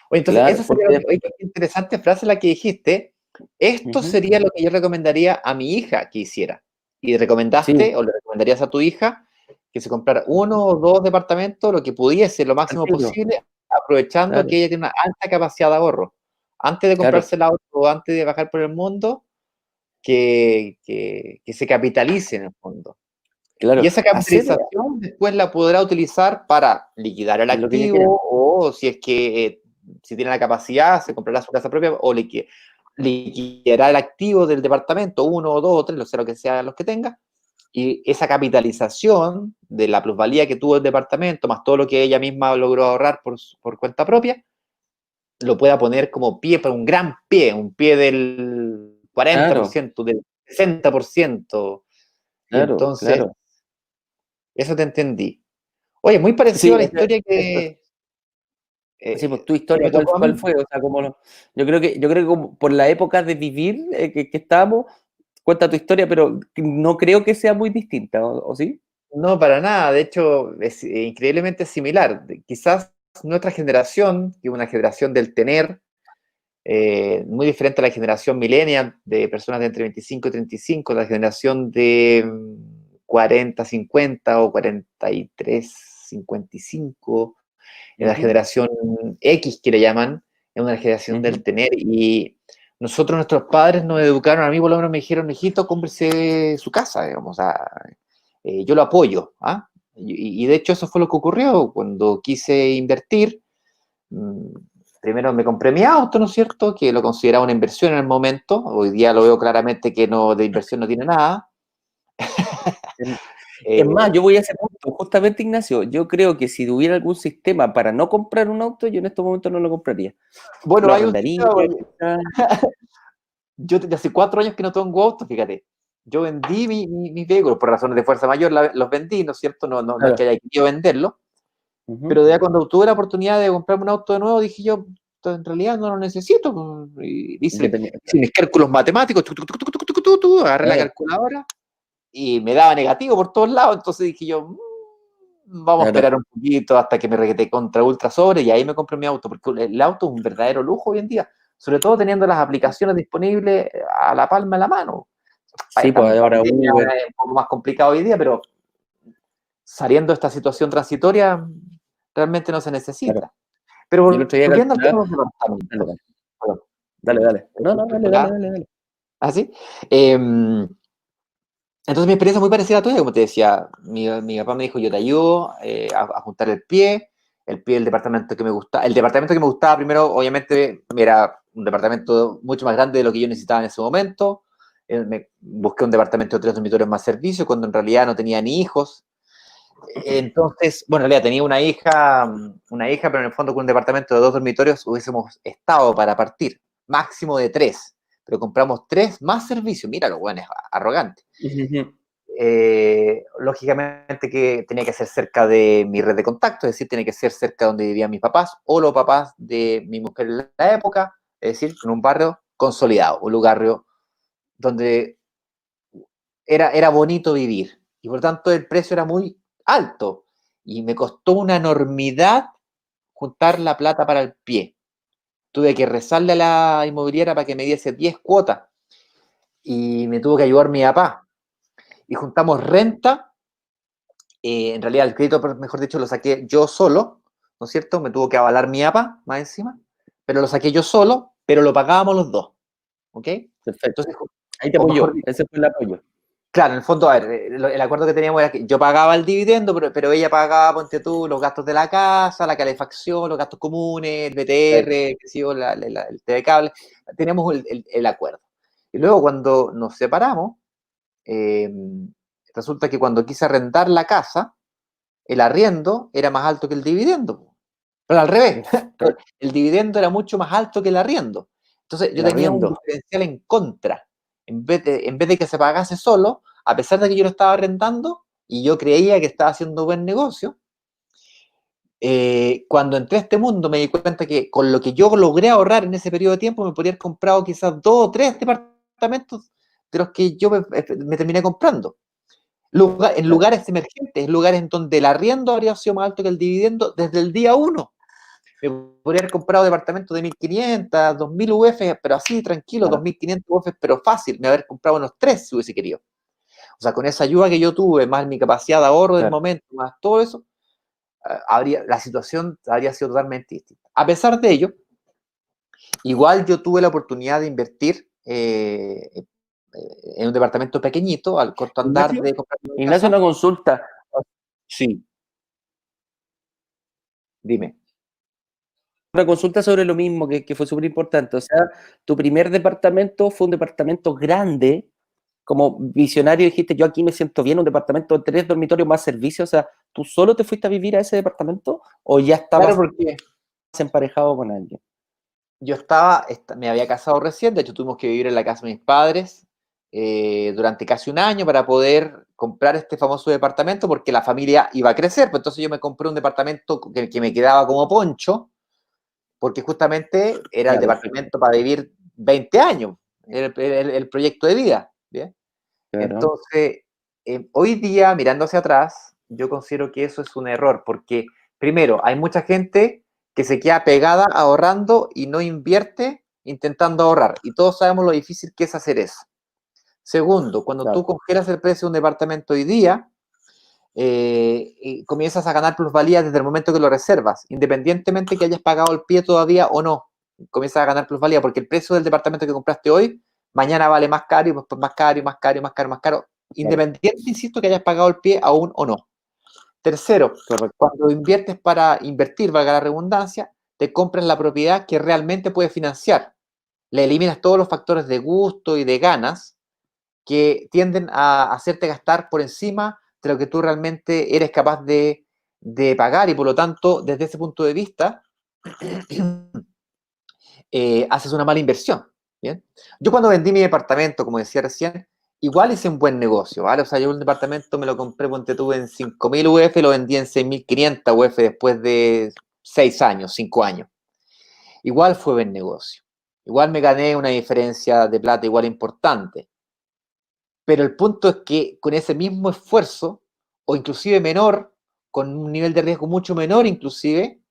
Oye, entonces, claro, eso sería porque, oye, qué interesante frase la que dijiste. Esto sería lo que yo recomendaría a mi hija que hiciera. Y sí, recomendaste, o le recomendarías a tu hija, que se comprara 1 o 2 departamentos, lo que pudiese, lo al máximo tiro, posible, aprovechando claro, que ella tiene una alta capacidad de ahorro. Antes de claro, comprarse el auto o antes de bajar por el mundo, que se capitalice en el fondo. Y claro. esa Hacer capitalización después la podrá utilizar para liquidar el lo que ella quiera. activo o si es que si tiene la capacidad, se comprará su casa propia o liquidará el activo del departamento, 1 o 2 o 3, o sea, lo que sea los que tenga. Y esa capitalización de la plusvalía que tuvo el departamento, más todo lo que ella misma logró ahorrar por cuenta propia, lo pueda poner como pie para un gran pie, un pie del Claro, 40%, del 60%. Y claro, entonces, claro. eso te entendí. Oye, muy parecido Sí, a la historia sí, pues tu que historia, me tocó a ¿cuál mí. fue? O sea, yo creo que como por la época de vivir que estábamos, cuenta tu historia, pero no creo que sea muy distinta, o sí? No, para nada. De hecho, es increíblemente similar. Quizás nuestra generación, que es una generación del tener, muy diferente a la generación millennial de personas de entre 25 y 35, la generación de 40, 50 o 43, 55, la Ujú, generación X que le llaman, es una generación ujú. del tener. Y nosotros, nuestros padres nos educaron, a mí por lo menos me dijeron, hijito, cómprese su casa, digamos, yo lo apoyo. ¿Ah? Y de hecho eso fue lo que ocurrió cuando quise invertir. mm, Primero me compré mi auto, ¿no es cierto? Que lo consideraba una inversión en el momento. Hoy día lo veo claramente que no, de inversión no tiene nada. Es es más, Eh, yo voy a ese punto, justamente Ignacio, yo creo que si hubiera algún sistema para no comprar un auto, yo en estos momentos no lo compraría. bueno, Lo hay un arrendaría, sistema, quizás. yo desde hace 4 años que no tengo auto, fíjate. Yo vendí mi vehículo por razones de fuerza mayor, los vendí, ¿no es cierto? No es que Claro. haya querido venderlo, Ujú. pero ya cuando tuve la oportunidad de comprarme un auto de nuevo, dije yo, en realidad no lo necesito. Y Yo tenía, hice mis cálculos matemáticos, agarré la claro, calculadora y me daba negativo por todos lados, entonces dije yo, vamos a claro, esperar un poquito hasta que me requete contra ultra sobre y ahí me compré mi auto, porque el auto es un verdadero lujo hoy en día, sobre todo teniendo las aplicaciones disponibles a la palma de la mano. sí, pues ahora Pandemia Uber, es un poco más complicado hoy día, pero saliendo de esta situación transitoria, realmente no se claro. necesita. Yo el Pero otro día volviendo al tema calculaba, de los dale, departamentos, dale, perdón, dale, dale. No, no, dale, dale, ¿verdad? dale, dale. ¿Así? Entonces mi experiencia es muy parecida a tuya, como te decía, mi papá me dijo, yo te ayudo a juntar el pie del departamento que me gustaba. El departamento que me gustaba primero, obviamente, era un departamento mucho más grande de lo que yo necesitaba en ese momento. Me busqué un departamento de 3 dormitorios más servicios, cuando en realidad no tenía ni hijos. Entonces, bueno, en realidad tenía una hija, pero en el fondo con un departamento de 2 dormitorios hubiésemos estado para partir, máximo de 3, pero compramos 3 más servicios. Mira, los buenos arrogantes. Lógicamente que tenía que ser cerca de mi red de contacto, es decir, tiene que ser cerca de donde vivían mis papás o los papás de mi mujer en la época, es decir, en un barrio consolidado, un lugar donde era bonito vivir y por tanto el precio era muy alto y me costó una enormidad juntar la plata para el pie. Tuve que rezarle a la inmobiliaria para que me diese 10 cuotas y me tuvo que ayudar mi papá. Y juntamos renta. En realidad el crédito, mejor dicho, lo saqué yo solo, ¿no es cierto? Me tuvo que avalar mi APA más encima, pero lo saqué yo solo, pero lo pagábamos los dos, ¿ok? Perfecto. Entonces, Ahí te apoyó, ese fue el apoyo. claro, en el fondo, a ver, el acuerdo que teníamos era que yo pagaba el dividendo, pero ella pagaba, ponte tú, los gastos de la casa, la calefacción, los gastos comunes, el BTR, qué sé yo, el TV cable. Teníamos el acuerdo. Y luego cuando nos separamos, resulta que cuando quise arrendar la casa, el arriendo era más alto que el dividendo. Pero al revés, el dividendo era mucho más alto que el arriendo. Entonces yo tenía un diferencial en contra. En vez de que se pagase solo, a pesar de que yo lo estaba arrendando y yo creía que estaba haciendo buen negocio, cuando entré a este mundo me di cuenta que con lo que yo logré ahorrar en ese periodo de tiempo me podría haber comprado quizás 2 o 3 departamentos de los que yo me terminé comprando. En lugares emergentes, lugares en donde el arriendo habría sido más alto que el dividendo desde el día 1. Me podría haber comprado departamentos de 1.500, 2.000 UF, pero así, tranquilo, 2.500 UF, pero fácil, me haber comprado unos 3 si hubiese querido. O sea, con esa ayuda que yo tuve, más mi capacidad de ahorro del momento, más todo eso, la situación habría sido totalmente distinta. A pesar de ello, igual yo tuve la oportunidad de invertir en un departamento pequeñito, al corto andar de comprar. Ignacio, una consulta. Sí. Dime. Una consulta sobre lo mismo, que fue súper importante. O sea, tu primer departamento fue un departamento grande, como visionario dijiste, yo aquí me siento bien, un departamento de 3 dormitorios más servicios. O sea, ¿tú solo te fuiste a vivir a ese departamento o ya estabas emparejado con alguien? Yo me había casado recién, de hecho tuvimos que vivir en la casa de mis padres durante casi un año para poder comprar este famoso departamento porque la familia iba a crecer, pues entonces yo me compré un departamento que me quedaba como poncho, porque justamente era el departamento para vivir 20 años, el proyecto de vida, ¿bien? Claro. Entonces, hoy día, mirando hacia atrás, yo considero que eso es un error, porque primero, hay mucha gente que se queda pegada ahorrando y no invierte intentando ahorrar, y todos sabemos lo difícil que es hacer eso. Segundo, cuando tú congelas el precio de un departamento hoy día, comienzas a ganar plusvalía desde el momento que lo reservas, independientemente que hayas pagado el pie todavía o no, comienzas a ganar plusvalía, porque el precio del departamento que compraste hoy, mañana vale más caro, y después más caro, y más caro, y más caro, más caro, independiente, insisto, que hayas pagado el pie aún o no. Tercero, cuando inviertes para invertir, valga la redundancia, te compras la propiedad que realmente puedes financiar. Le eliminas todos los factores de gusto y de ganas que tienden a hacerte gastar por encima de lo que tú realmente eres capaz de pagar, y por lo tanto, desde ese punto de vista, haces una mala inversión. ¿Bien? Yo cuando vendí mi departamento, como decía recién, igual hice un buen negocio, ¿vale? O sea, yo un departamento me lo compré, ponte tú, en 5.000 UF, lo vendí en 6.500 UF después de 6 años, 5 años. Igual fue buen negocio. Igual me gané una diferencia de plata igual importante. Pero el punto es que con ese mismo esfuerzo, o inclusive menor, con un nivel de riesgo mucho menor inclusive,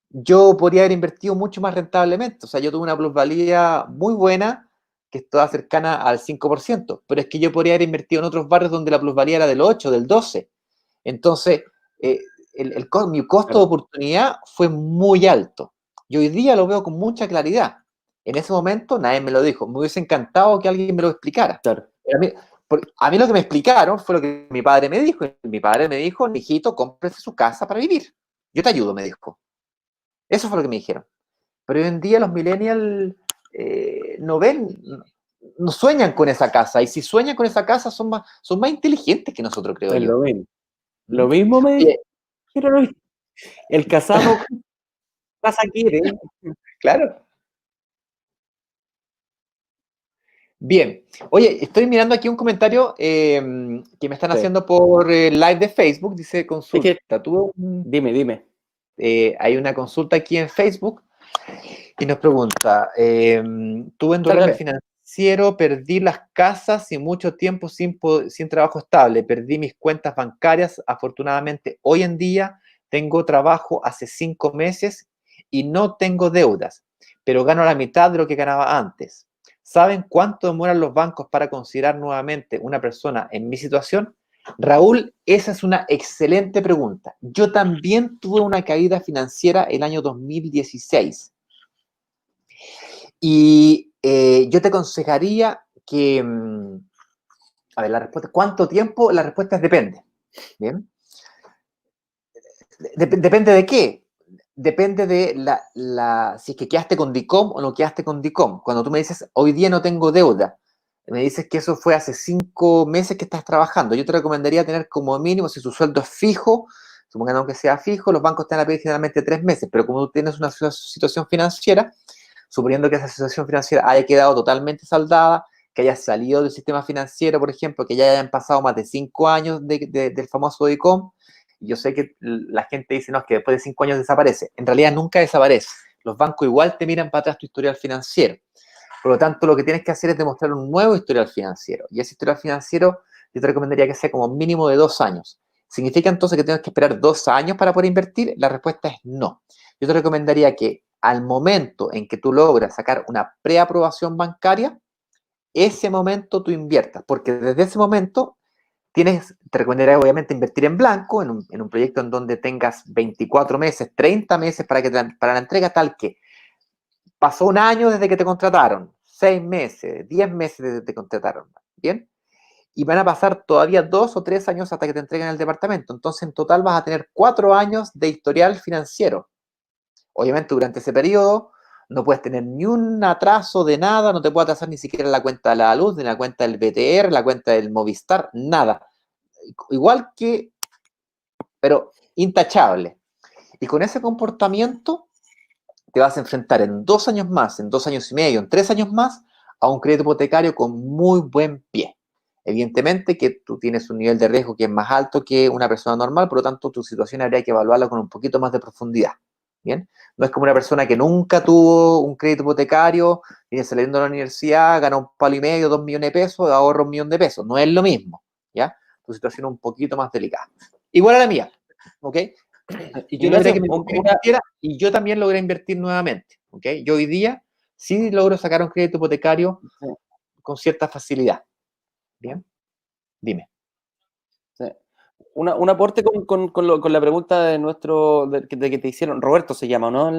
yo podría haber invertido mucho más rentablemente. O sea, yo tuve una plusvalía muy buena, que estaba cercana al 5%, pero es que yo podría haber invertido en otros barrios donde la plusvalía era del 8, del 12. Entonces, mi costo de oportunidad fue muy alto. Y hoy día lo veo con mucha claridad. En ese momento nadie me lo dijo. Me hubiese encantado que alguien me lo explicara. Claro. A mí lo que me explicaron fue lo que mi padre me dijo. Mi padre me dijo, hijito, cómprese su casa para vivir. Yo te ayudo, me dijo. Eso fue lo que me dijeron. Pero hoy en día los millennials no sueñan con esa casa. Y si sueñan con esa casa son más inteligentes que nosotros, creo yo. Lo mismo me Oye, dijeron hoy. El casado casa quiere. claro. Bien. Oye, estoy mirando aquí un comentario que me están Sí. haciendo por live de Facebook. Dice Es que, consulta. dime. Hay una consulta aquí en Facebook y nos pregunta, tuve un Dale, derrumbe dale. financiero, perdí las casas y mucho tiempo sin trabajo estable, perdí mis cuentas bancarias, afortunadamente hoy en día tengo trabajo hace 5 meses y no tengo deudas, pero gano la mitad de lo que ganaba antes. ¿Saben cuánto demoran los bancos para considerar nuevamente una persona en mi situación? Raúl, esa es una excelente pregunta. Yo también tuve una caída financiera el año 2016 y yo te aconsejaría que, a ver, la respuesta, ¿cuánto tiempo? La respuesta es depende. ¿Bien? Depende de qué. Depende de si es que quedaste con DICOM o no quedaste con DICOM. Cuando tú me dices, hoy día no tengo deuda, me dices que eso fue hace 5 meses que estás trabajando. Yo te recomendaría tener como mínimo, si tu sueldo es fijo, supongamos que sea fijo, los bancos te van a pedir generalmente 3 meses, pero como tú tienes una situación financiera, suponiendo que esa situación financiera haya quedado totalmente saldada, que hayas salido del sistema financiero, por ejemplo, que ya hayan pasado más de 5 años del famoso DICOM, yo sé que la gente dice, no, es que después de 5 años desaparece. En realidad nunca desaparece. Los bancos igual te miran para atrás tu historial financiero. Por lo tanto, lo que tienes que hacer es demostrar un nuevo historial financiero. Y ese historial financiero yo te recomendaría que sea como mínimo de 2 años. ¿Significa entonces que tienes que esperar 2 años para poder invertir? La respuesta es no. Yo te recomendaría que al momento en que tú logras sacar una preaprobación bancaria, ese momento tú inviertas, porque desde ese momento te recomendaría obviamente invertir en blanco, en un proyecto en donde tengas 24 meses, 30 meses para la entrega, tal que pasó un año desde que te contrataron, 6 meses, 10 meses desde que te contrataron, ¿bien? Y van a pasar todavía 2 o 3 años hasta que te entreguen el departamento. Entonces, en total vas a tener 4 años de historial financiero. Obviamente, durante ese periodo no puedes tener ni un atraso de nada, no te puede atrasar ni siquiera la cuenta de la luz, ni la cuenta del BTR, la cuenta del Movistar, nada. Igual que, pero intachable. Y con ese comportamiento te vas a enfrentar en 2 años más, en 2 años y medio, en 3 años más, a un crédito hipotecario con muy buen pie. Evidentemente que tú tienes un nivel de riesgo que es más alto que una persona normal, por lo tanto tu situación habría que evaluarla con un poquito más de profundidad. ¿Bien? No es como una persona que nunca tuvo un crédito hipotecario, viene saliendo de la universidad, gana un palo y medio, 2 millones de pesos, ahorra 1 millón de pesos. No es lo mismo, ¿ya? Tu situación es un poquito más delicada. Igual a la mía, ¿ok? Y yo logré Ignacio, que mi mujer invirtiera y yo también logré invertir nuevamente, ¿ok? Yo hoy día sí logro sacar un crédito hipotecario con cierta facilidad. ¿Bien? Dime. sí. Un aporte con la pregunta de que te hicieron. Roberto se llama, ¿no?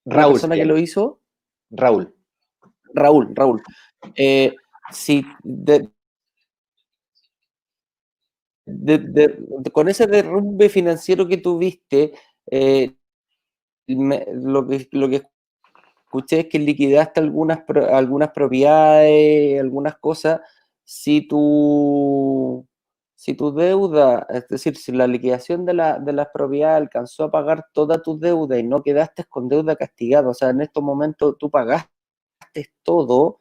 La Raúl se persona que llama. lo hizo. Raúl. Raúl. Si con ese derrumbe financiero que tuviste, lo que escuché es que liquidaste algunas propiedades, algunas cosas. Si tu deuda, es decir, si la liquidación de las propiedades alcanzó a pagar toda tu deuda y no quedaste con deuda castigada, o sea, en estos momentos tú pagaste todo,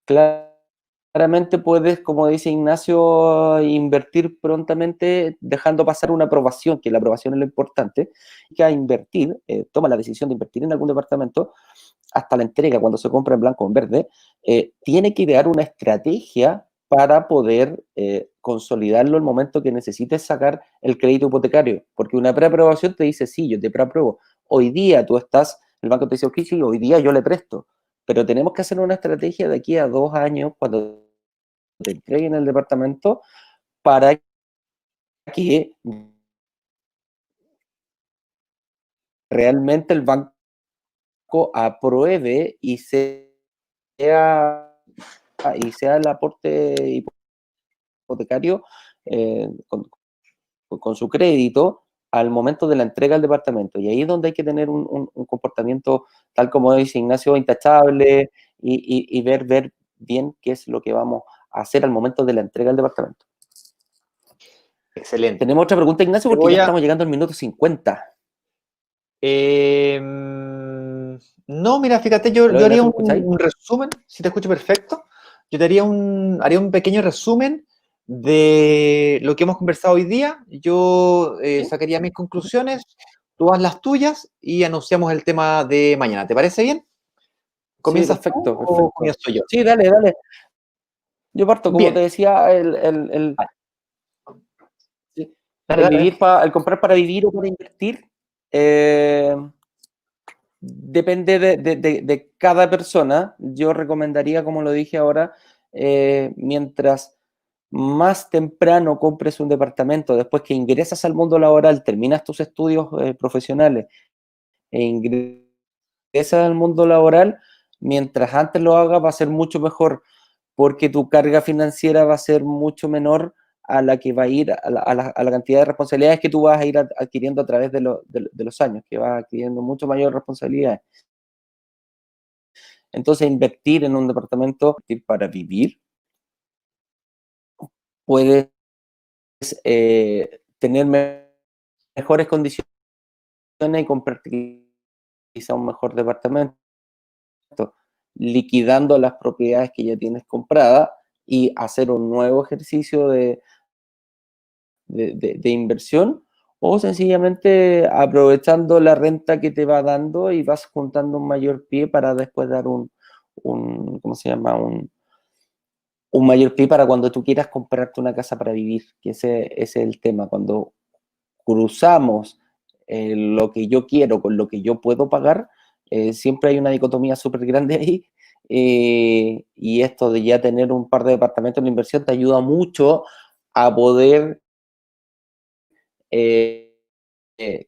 claramente puedes, como dice Ignacio, invertir prontamente dejando pasar una aprobación, que la aprobación es lo importante, que a invertir, toma la decisión de invertir en algún departamento, hasta la entrega, cuando se compra en blanco o en verde, tiene que idear una estrategia para poder consolidarlo el momento que necesites sacar el crédito hipotecario, porque una preaprobación te dice, sí, yo te preapruebo. Hoy día tú estás, el banco te dice, ok, sí, hoy día yo le presto, pero tenemos que hacer una estrategia de aquí a 2 años, cuando te entreguen el departamento, para que realmente el banco apruebe y sea el aporte hipotecario con su crédito al momento de la entrega del departamento. Y ahí es donde hay que tener un comportamiento, tal como dice Ignacio, intachable y ver bien qué es lo que vamos hacer al momento de la entrega del departamento. Excelente. Tenemos otra pregunta, Ignacio, Te porque voy ya a- estamos llegando al minuto 50. No, mira, fíjate, yo Hola, haría Ignacio, ¿me escucháis? un resumen, si te escucho perfecto. Yo te haría haría un pequeño resumen de lo que hemos conversado hoy día. Yo ¿Sí? sacaría mis conclusiones, tú haz las tuyas y anunciamos el tema de mañana. ¿Te parece bien? Sí, ¿Comienzas tú perfecto, o perfecto. comienzo yo? Sí, dale, dale. Yo parto, como te Bien, decía, sí, dale, dale. el comprar para vivir o para invertir, depende de cada persona. Yo recomendaría, como lo dije ahora, mientras más temprano compres un departamento, después que ingresas al mundo laboral, terminas tus estudios profesionales e ingresas al mundo laboral, mientras antes lo hagas va a ser mucho mejor, porque tu carga financiera va a ser mucho menor a la que va a ir, a la cantidad de responsabilidades que tú vas a ir adquiriendo a través de los años, que vas adquiriendo mucho mayor responsabilidades. Entonces, invertir en un departamento para vivir, puedes tener mejores condiciones y comprarte quizá un mejor departamento, liquidando las propiedades que ya tienes compradas y hacer un nuevo ejercicio de inversión, o sencillamente aprovechando la renta que te va dando y vas juntando un mayor pie para después dar ¿cómo se llama? Un mayor pie para cuando tú quieras comprarte una casa para vivir, que ese es el tema. Cuando cruzamos lo que yo quiero con lo que yo puedo pagar, siempre hay una dicotomía súper grande ahí, y esto de ya tener un par de departamentos en inversión te ayuda mucho a poder, eh, eh,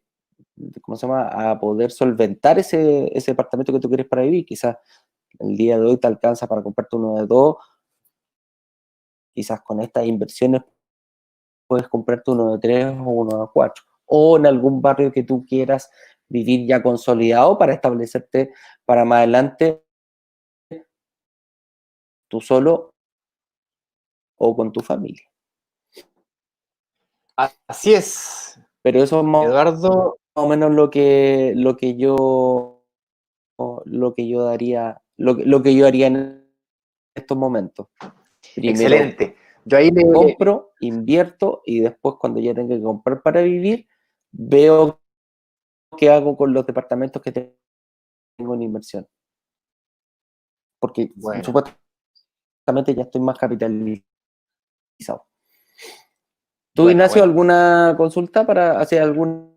¿cómo se llama? A poder solventar ese departamento que tú quieres para vivir. Quizás el día de hoy te alcanza para comprarte uno de dos, quizás con estas inversiones puedes comprarte uno de tres o uno de cuatro, o en algún barrio que tú quieras vivir ya consolidado para establecerte para más adelante tú solo o con tu familia. Así es, Pero eso es más Eduardo. o menos lo que yo daría, lo que yo haría en estos momentos. Primero Excelente. Yo ahí compro, invierto y después cuando ya tenga que comprar para vivir, veo qué hago con los departamentos que tengo en inversión. Porque bueno, supuestamente ya estoy más capitalizado. ¿Tú, bueno, Ignacio, bueno. alguna consulta para hacer alguna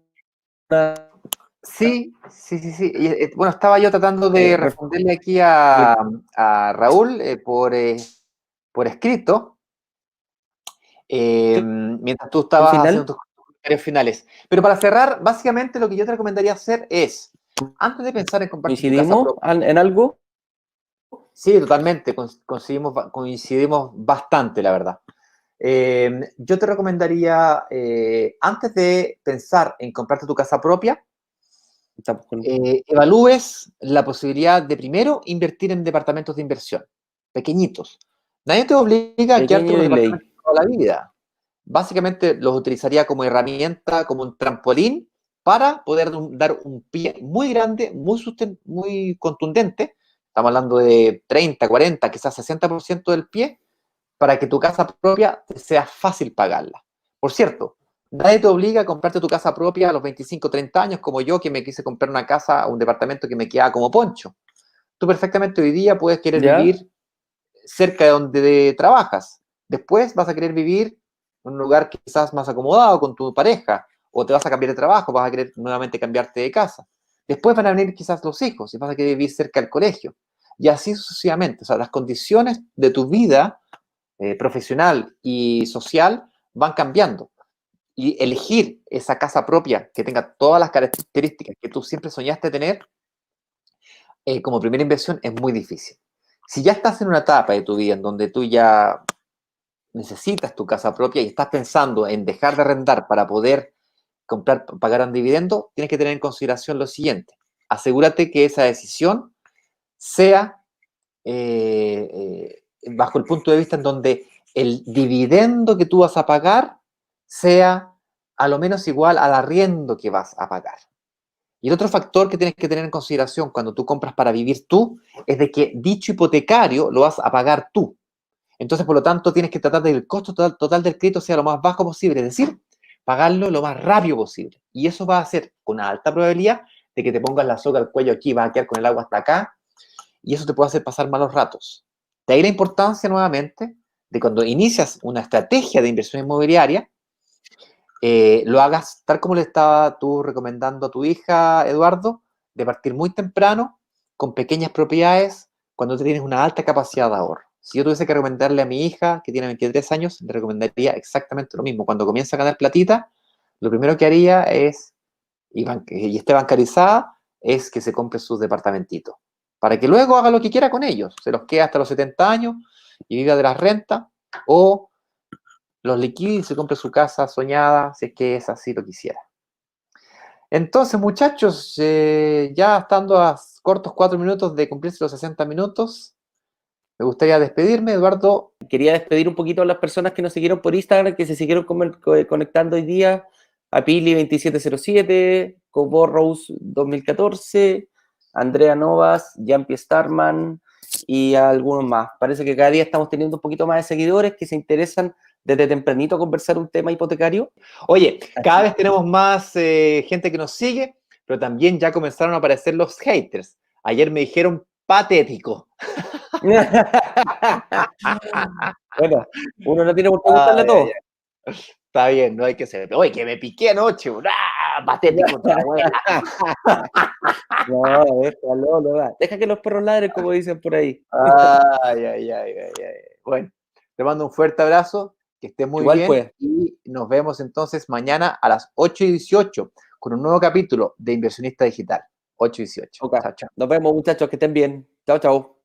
Sí, sí, sí, sí. Bueno, estaba yo tratando de ref- responderle aquí a Raúl por escrito, mientras tú reflexión estabas haciendo final? tus comentarios finales. Pero para cerrar, básicamente lo que yo te recomendaría hacer es, antes de pensar en comprarte tu casa ¿Coincidimos propia, en algo? sí, totalmente, coincidimos bastante, la verdad. Yo te recomendaría, antes de pensar en comprarte tu casa propia, Estamos con evalúes la posibilidad de primero invertir en departamentos de inversión, pequeñitos. Nadie te obliga a quedarte en pequeño un y ley. departamento toda la vida. Básicamente los utilizaría como herramienta, como un trampolín para poder dar un pie muy grande, muy contundente. Estamos hablando de 30, 40, quizás 60% del pie para que tu casa propia sea fácil pagarla. Por cierto, nadie te obliga a comprarte tu casa propia a los 25, 30 años, como yo, que me quise comprar una casa, un departamento que me quedaba como poncho. Tú perfectamente hoy día puedes querer ¿Ya? vivir cerca de donde trabajas. Después vas a querer vivir en un lugar quizás más acomodado con tu pareja, o te vas a cambiar de trabajo, vas a querer nuevamente cambiarte de casa. Después van a venir quizás los hijos y vas a querer vivir cerca del colegio. Y así sucesivamente. O sea, las condiciones de tu vida profesional y social van cambiando. Y elegir esa casa propia que tenga todas las características que tú siempre soñaste tener como primera inversión es muy difícil. Si ya estás en una etapa de tu vida en donde tú ya necesitas tu casa propia y estás pensando en dejar de arrendar para poder pagar un dividendo, tienes que tener en consideración lo siguiente. Asegúrate que esa decisión sea bajo el punto de vista en donde el dividendo que tú vas a pagar sea a lo menos igual al arriendo que vas a pagar. Y el otro factor que tienes que tener en consideración cuando tú compras para vivir tú es de que dicho hipotecario lo vas a pagar tú. Entonces, por lo tanto, tienes que tratar de que el costo total del crédito sea lo más bajo posible, es decir, pagarlo lo más rápido posible. Y eso va a hacer con una alta probabilidad de que te pongas la soga al cuello aquí, vas a quedar con el agua hasta acá, y eso te puede hacer pasar malos ratos. De ahí la importancia, nuevamente, de cuando inicias una estrategia de inversión inmobiliaria, lo hagas tal como le estaba tú recomendando a tu hija, Eduardo, de partir muy temprano, con pequeñas propiedades, cuando tú tienes una alta capacidad de ahorro. Si yo tuviese que recomendarle a mi hija, que tiene 23 años, le recomendaría exactamente lo mismo. Cuando comienza a ganar platita, lo primero que haría es, y esté bancarizada, es que se compre sus departamentitos. Para que luego haga lo que quiera con ellos. Se los quede hasta los 70 años y viva de las rentas, o los liquide y se compre su casa soñada, si es que es así lo quisiera. Entonces, muchachos, ya estando a cortos 4 minutos de cumplirse los 60 minutos, me gustaría despedirme, Eduardo. Quería despedir un poquito a las personas que nos siguieron por Instagram, que se siguieron conectando hoy día, a Pili2707, Coborrose 2014, Andrea Novas, Jampi Starman y a algunos más. Parece que cada día estamos teniendo un poquito más de seguidores que se interesan desde tempranito a conversar un tema hipotecario. Oye, cada vez tenemos más gente que nos sigue, pero también ya comenzaron a aparecer los haters. Ayer me dijeron patético. Bueno, uno no tiene por qué gustarle a todos. Está bien, no hay que ser. Oye, que me piqué anoche. Patético. No, déjalo. Deja que los perros ladren, como dicen por ahí. Ay. Bueno, te mando un fuerte abrazo. Que estés muy Igual bien. pues. Y nos vemos entonces mañana a las 8:18 con un nuevo capítulo de Inversionista Digital. 8:18. Okay. Chao, chao. Nos vemos, muchachos, que estén bien. Chao, chao.